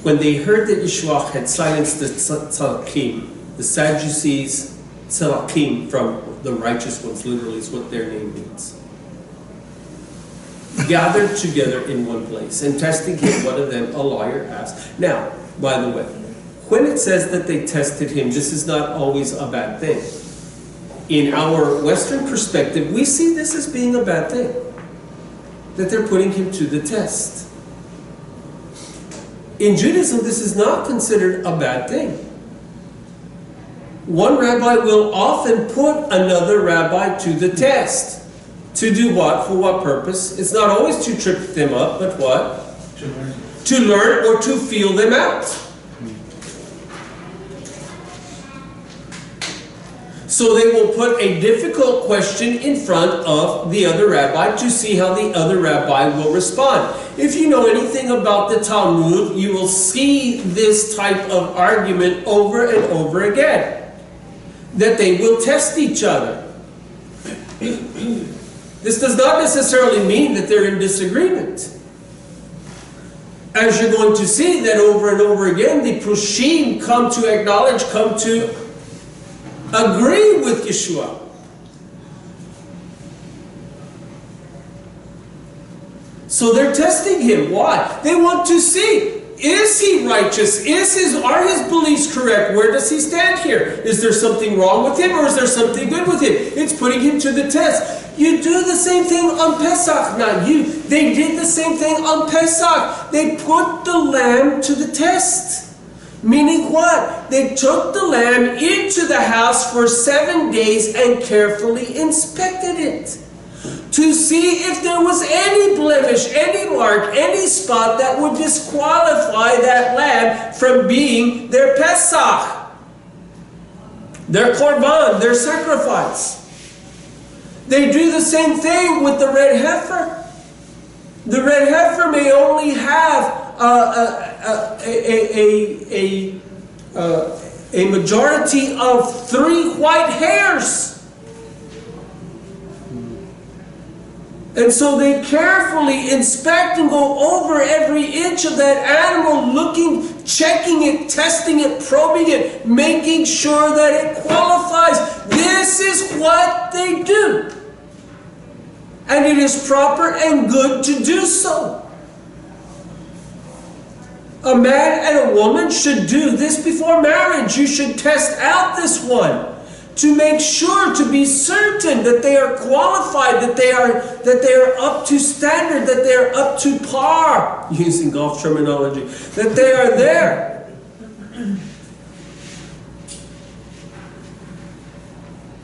when they heard that Yeshua had silenced the Tzalakim, the Sadducees, Tzalakim from the righteous ones, literally is what their name means, gathered together in one place, and testing him, one of them, a liar, asked. Now, by the way, when it says that they tested him, this is not always a bad thing. In our Western perspective, we see this as being a bad thing, that they're putting him to the test. In Judaism, this is not considered a bad thing. One rabbi will often put another rabbi to the test. To do what? For what purpose? It's not always to trip them up, but what? To learn or to feel them out. So they will put a difficult question in front of the other rabbi to see how the other rabbi will respond. If you know anything about the Talmud, you will see this type of argument over and over again. That they will test each other. This does not necessarily mean that they're in disagreement. As you're going to see that over and over again, the Prushim come to acknowledge, come to agree with Yeshua. So they're testing him. Why? They want to see, is he righteous? Are his beliefs correct? Where does he stand here? Is there something wrong with him, or is there something good with him? It's putting him to the test. You do the same thing on Pesach. They did the same thing on Pesach. They put the lamb to the test. Meaning what? They took the lamb into the house for 7 days and carefully inspected it, to see if there was any blemish, any mark, any spot that would disqualify that lamb from being their Pesach, their Korban, their sacrifice. They do the same thing with the red heifer. The red heifer may only have a majority of 3 white hairs. And so they carefully inspect and go over every inch of that animal, looking, checking it, testing it, probing it, making sure that it qualifies. This is what they do. And it is proper and good to do so. A man and a woman should do this before marriage. You should test out this one to make sure, to be certain that they are qualified, that they are up to standard, that they are up to par, using golf terminology, that they are there.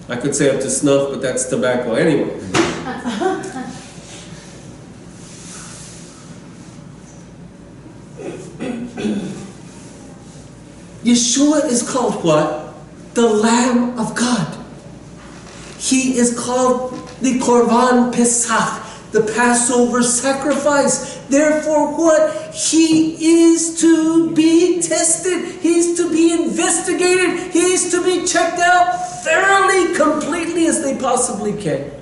I could say up to snuff, but that's tobacco anyway. Yeshua is called what? The Lamb of God. He is called the Korban Pesach, the Passover sacrifice. Therefore what? He is to be tested. He is to be investigated. He is to be checked out thoroughly, completely as they possibly can.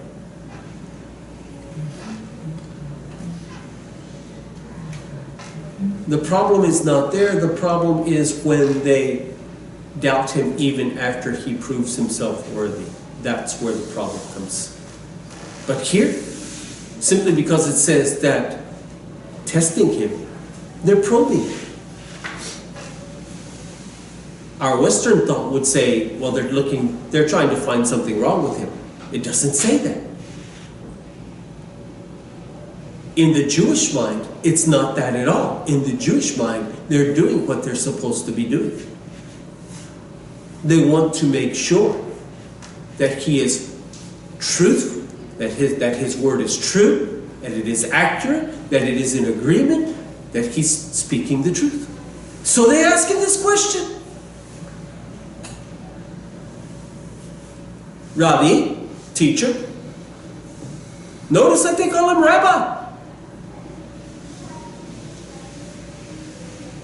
The problem is not there. The problem is when they doubt him even after he proves himself worthy. That's where the problem comes. But here, simply because it says that testing him, they're probing him. Our Western thought would say, well, they're trying to find something wrong with him. It doesn't say that. In the Jewish mind, it's not that at all. In the Jewish mind, they're doing what they're supposed to be doing. They want to make sure that he is truthful, that his word is true, that it is accurate, that it is in agreement, that he's speaking the truth. So they ask him this question. Rabbi, teacher. Notice that they call him Rabbi.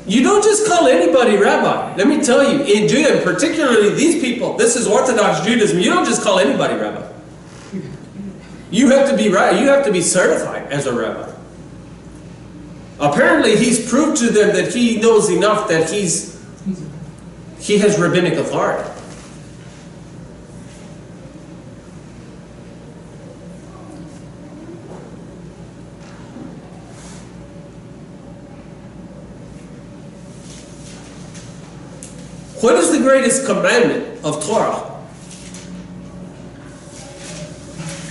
You don't just call anybody Rabbi. Let me tell you, in Judaism, particularly these people, this is Orthodox Judaism, you don't just call anybody Rabbi. You have to be right. You have to be certified as a Rabbi. Apparently, he's proved to them that he knows enough that he has rabbinic authority. What is the greatest commandment of Torah?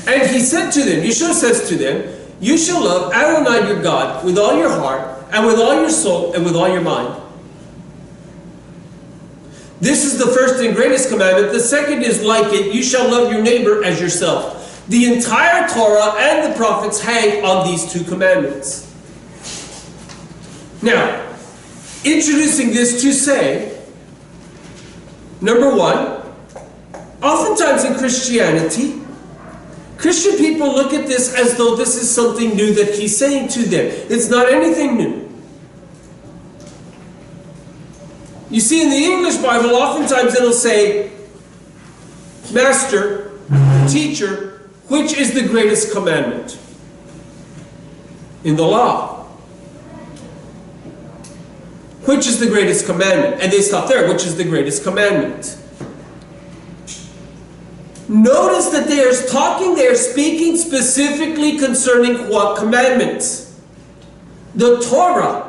And he said to them, Yeshua says to them, you shall love Adonai your God with all your heart, and with all your soul, and with all your mind. This is the first and greatest commandment. The second is like it, you shall love your neighbor as yourself. The entire Torah and the prophets hang on these two commandments. Now, introducing this to say, number one, oftentimes in Christianity, Christian people look at this as though this is something new that he's saying to them. It's not anything new. You see, in the English Bible, oftentimes it'll say, Master, Teacher, which is the greatest commandment? In the law. Which is the greatest commandment? And they stop there. Which is the greatest commandment? Notice that they are speaking specifically concerning what commandments? The Torah.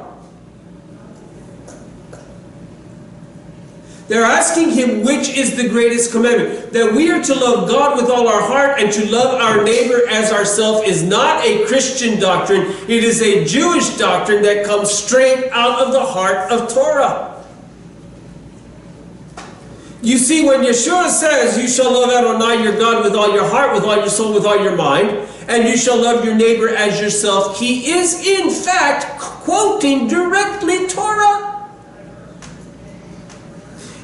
They're asking him which is the greatest commandment. That we are to love God with all our heart and to love our neighbor as ourselves is not a Christian doctrine. It is a Jewish doctrine that comes straight out of the heart of Torah. You see, when Yeshua says, you shall love Adonai your God with all your heart, with all your soul, with all your mind, and you shall love your neighbor as yourself, he is in fact quoting directly Torah.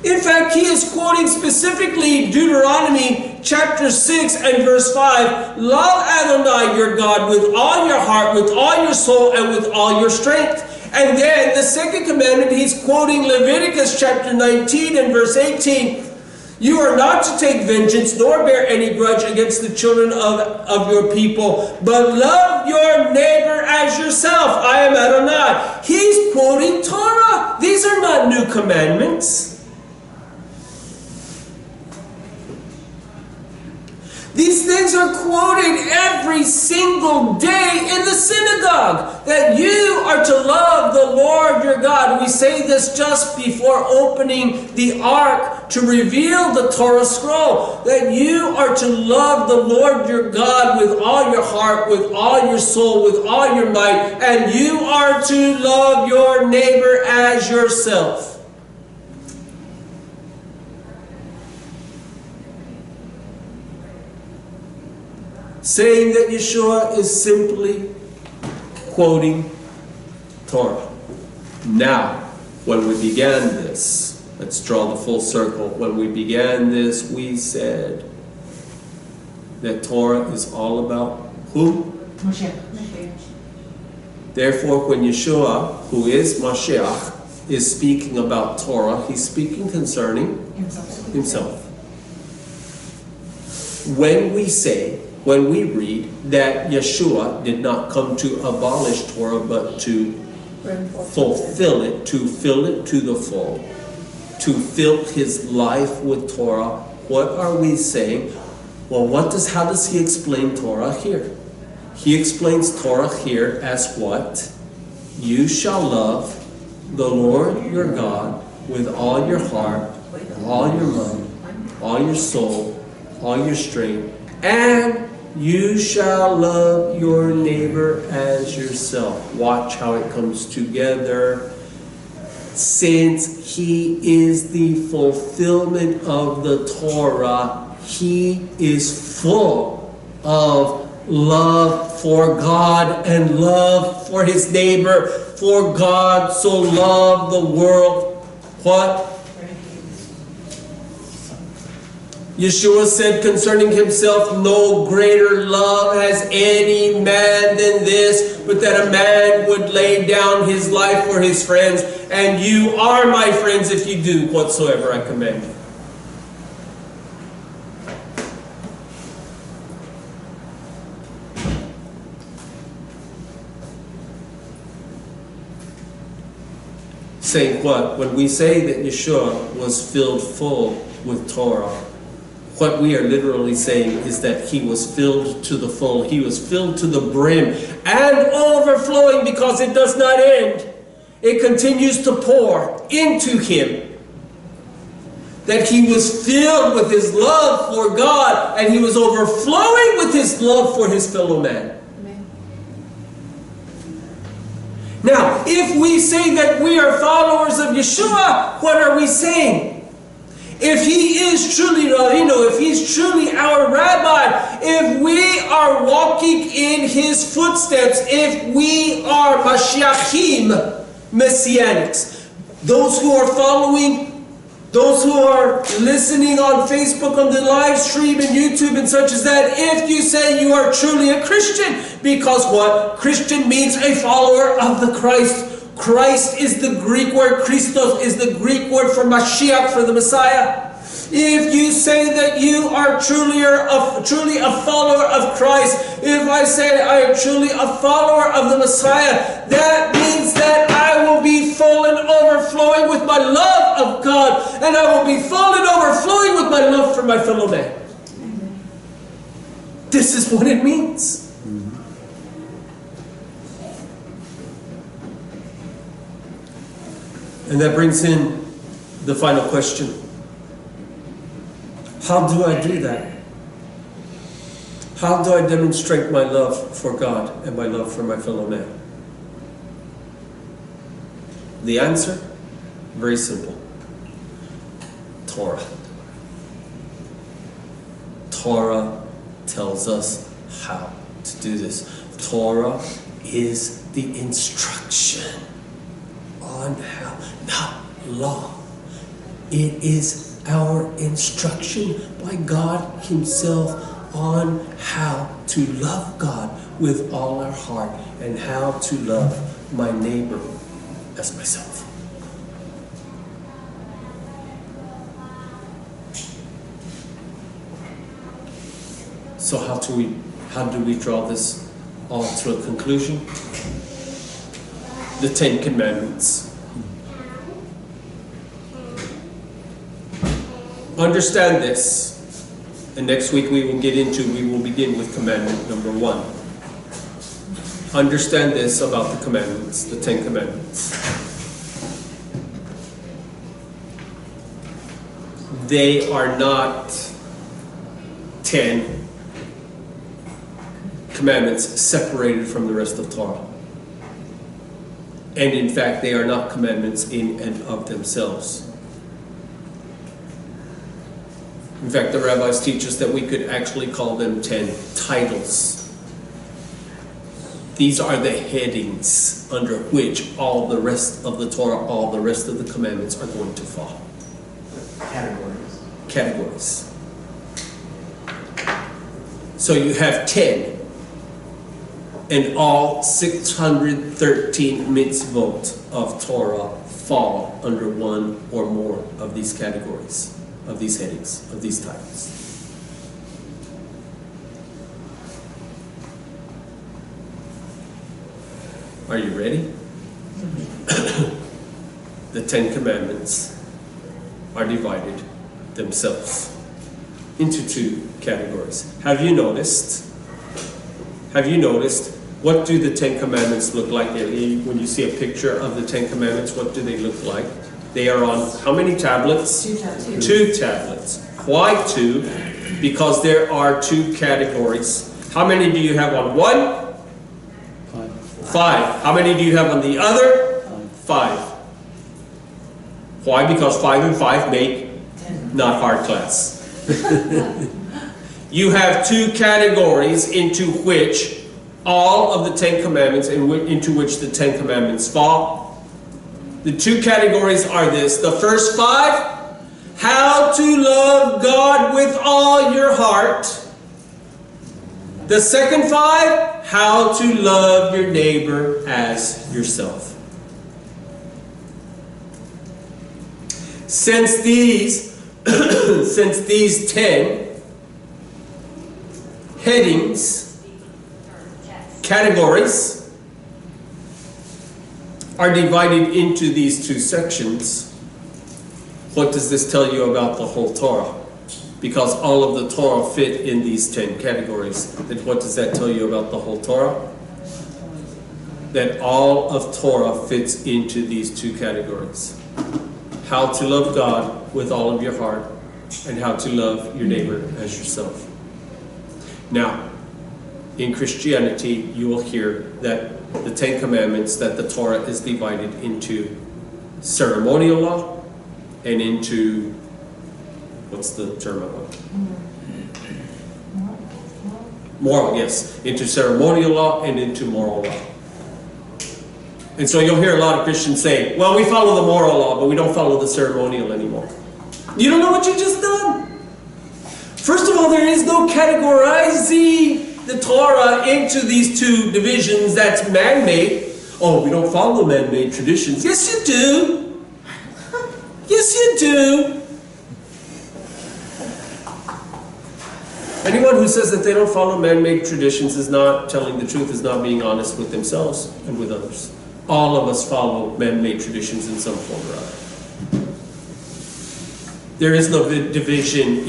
In fact, he is quoting specifically Deuteronomy chapter 6 and verse 5. Love Adonai your God with all your heart, with all your soul, and with all your strength. And then the second commandment, he's quoting Leviticus chapter 19 and verse 18. You are not to take vengeance nor bear any grudge against the children of your people, but love your neighbor as yourself. I am Adonai. He's quoting Torah. These are not new commandments. These things are quoted every single day in the synagogue. That you are to love the Lord your God. We say this just before opening the ark to reveal the Torah scroll. That you are to love the Lord your God with all your heart, with all your soul, with all your might. And you are to love your neighbor as yourself. Saying that Yeshua is simply quoting Torah. Now, when we began this, let's draw the full circle. When we began this, we said that Torah is all about who? Mashiach. Therefore, when Yeshua, who is Mashiach, is speaking about Torah, he's speaking concerning himself. When we read that Yeshua did not come to abolish Torah, but to fulfill it, to fill it to the full, to fill his life with Torah. What are we saying? Well, how does he explain Torah here? He explains Torah here as what? You shall love the Lord your God with all your heart, all your mind, all your soul, all your strength, and you shall love your neighbor as yourself. Watch how it comes together. Since he is the fulfillment of the Torah, he is full of love for God and love for his neighbor. For God so loved the world. What? Yeshua said concerning himself, no greater love has any man than this, but that a man would lay down his life for his friends. And you are my friends if you do whatsoever I command you. Saying what? When we say that Yeshua was filled full with Torah, what we are literally saying is that he was filled to the full. He was filled to the brim and overflowing, because it does not end. It continues to pour into him. That he was filled with his love for God, and he was overflowing with his love for his fellow man. Now, if we say that we are followers of Yeshua, what are we saying? If he is truly Ravino, if he's truly our rabbi, if we are walking in his footsteps, if we are Mashiachim, Messianics, those who are following, those who are listening on Facebook, on the live stream and YouTube and such as that, if you say you are truly a Christian, because what? Christian means a follower of the Christ. Christ is the Greek word, Christos is the Greek word for Mashiach, for the Messiah. If you say that you are truly a follower of Christ, if I say I am truly a follower of the Messiah, that means that I will be full and overflowing with my love of God, and I will be full and overflowing with my love for my fellow man. This is what it means. And that brings in the final question. How do I do that? How do I demonstrate my love for God and my love for my fellow man? The answer? Very simple. Torah. Torah tells us how to do this. Torah is the instruction on how, not law. It is our instruction by God himself on how to love God with all our heart and how to love my neighbor as myself. So how do we draw this all to a conclusion? The 10 Commandments. Understand this, and next week we will begin with commandment number 1. Understand this about the commandments, the 10 Commandments. They are not 10 commandments separated from the rest of Torah. And in fact, they are not commandments in and of themselves. In fact, the rabbis teach us that we could actually call them 10 titles. These are the headings under which all the rest of the Torah, all the rest of the commandments are going to fall. Categories. So you have 10, and all 613 mitzvot of Torah fall under one or more of these categories, of these headings, of these titles. Are you ready? The Ten Commandments are divided themselves into two categories. Have you noticed? What do the Ten Commandments look like? When you see a picture of the Ten Commandments, what do they look like? They are on how many tablets? 2 tablets. 2 tablets. Why 2? Because there are 2 categories. How many do you have on one? 5. How many do you have on the other? 5. Why? Because 5 and 5 make 10. not hard class. You have 2 categories into which all of the 10 commandments, into which the 10 commandments fall. The 2 categories are this. The first 5, how to love God with all your heart. The second 5, how to love your neighbor as yourself. Since these 10 headings, categories, are divided into these 2 sections, what does this tell you about the whole Torah? Because all of the Torah fit in these 10 categories. Then what does that tell you about the whole Torah? That all of Torah fits into these 2 categories. How to love God with all of your heart, and how to love your neighbor as yourself. Now, in Christianity, you will hear that the 10 Commandments, that the Torah is divided into ceremonial law and into, what's the term I want? Moral, yes. Into ceremonial law and into moral law. And so you'll hear a lot of Christians say, well, we follow the moral law, but we don't follow the ceremonial anymore. You don't know what you just done? First of all, there is no categorizing the Torah into these 2 divisions. That's man-made. Oh, we don't follow man-made traditions. Yes, you do. Yes, you do. Anyone who says that they don't follow man-made traditions is not telling the truth, is not being honest with themselves and with others. All of us follow man-made traditions in some form or other. There is no division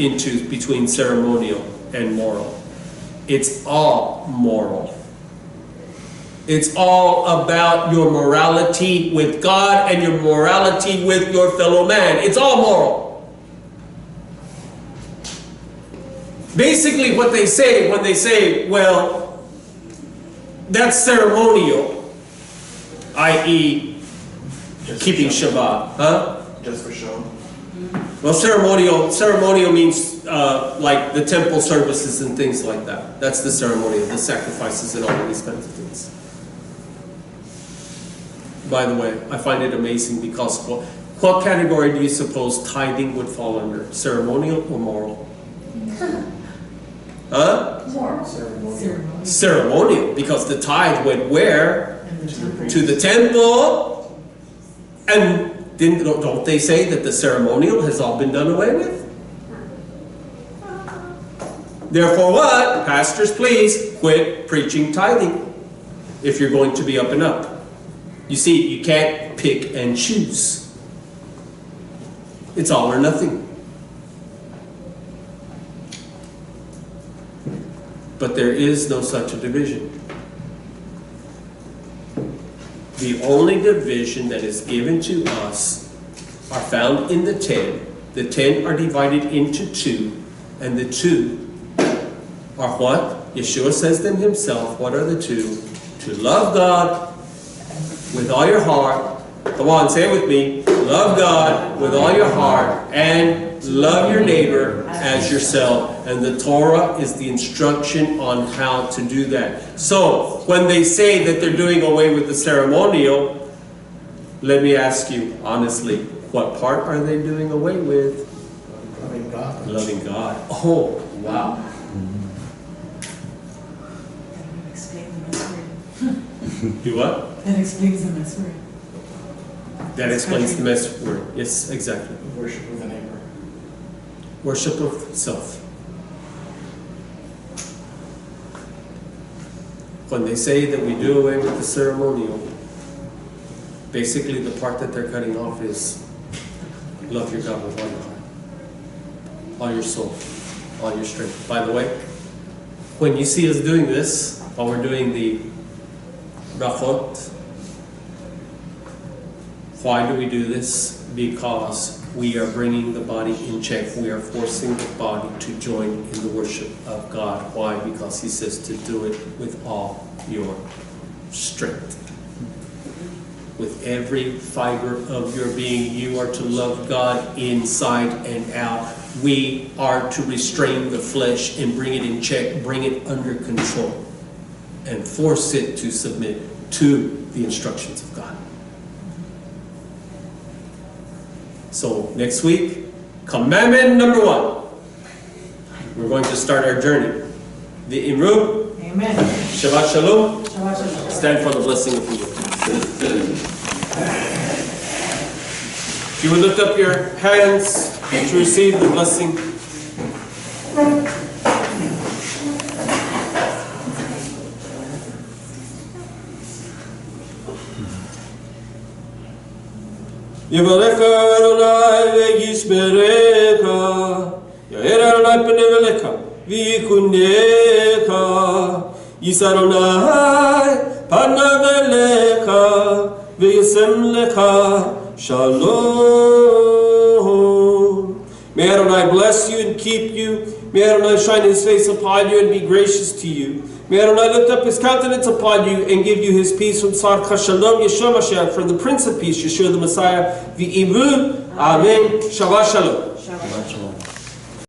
between ceremonial and moral. It's all moral. It's all about your morality with God and your morality with your fellow man. It's all moral. Basically what they say when they say, well, that's ceremonial, i.e. keeping Shabbat. Huh? Just for show. Well, ceremonial means like the temple services and things like that. That's the ceremonial, the sacrifices and all of these kinds of things. By the way, I find it amazing because what category do you suppose tithing would fall under? Ceremonial or moral? Huh? Moral. Ceremonial. Ceremonial, because the tithe went where? To the temple. And don't they say that the ceremonial has all been done away with? Therefore what? Pastors, please quit preaching tithing if you're going to be up and up. You see, you can't pick and choose. It's all or nothing. But there is no such a division. The only division that is given to us are found in the 10. The 10 are divided into 2, and the 2 are what? Yeshua says them himself. What are the 2? To love God with all your heart. Come on, say it with me. Love God with all your heart and love your neighbor as yourself. And the Torah is the instruction on how to do that. So, when they say that they're doing away with the ceremonial, let me ask you honestly, what part are they doing away with? Loving God. Loving God. Oh, wow. Explain the mess Do what? That explains the mess word. That explains the mess word. Yes, exactly. Worship of the neighbor. Worship of self. When they say that we do away with the ceremonial, Basically, the part that they're cutting off is love your God with all your heart, all your soul, all your strength. By the way, when you see us doing this, while we're doing the brachot, why do we do this? Because we are bringing the body in check. We are forcing the body to join in the worship of God. Why? Because He says to do it with all your strength. With every fiber of your being, you are to love God inside and out. We are to restrain the flesh and bring it in check, bring it under control, and force it to submit to the instructions of God. So next week, commandment number 1. We're going to start our journey. The Imru. Amen. Shabbat Shalom. Shabbat shalom. Stand for the blessing of you. If you would lift up your hands to receive the blessing. Yevarecha Adonai v'yishmerecha, Yair Adonai pnei v'lecha v'yikunecha, Yisar Adonai panav v'lecha v'yasem lecha shalom. May Adonai bless you and keep you. May Adonai shine His face upon you and be gracious to you. May Adonai lift up His countenance upon you and give you His peace from Tzarcha Shalom Yeshua Mashiach, from the Prince of Peace, Yeshua the Messiah. V'imru. Amen. Shabbat Shalom. Shabbat.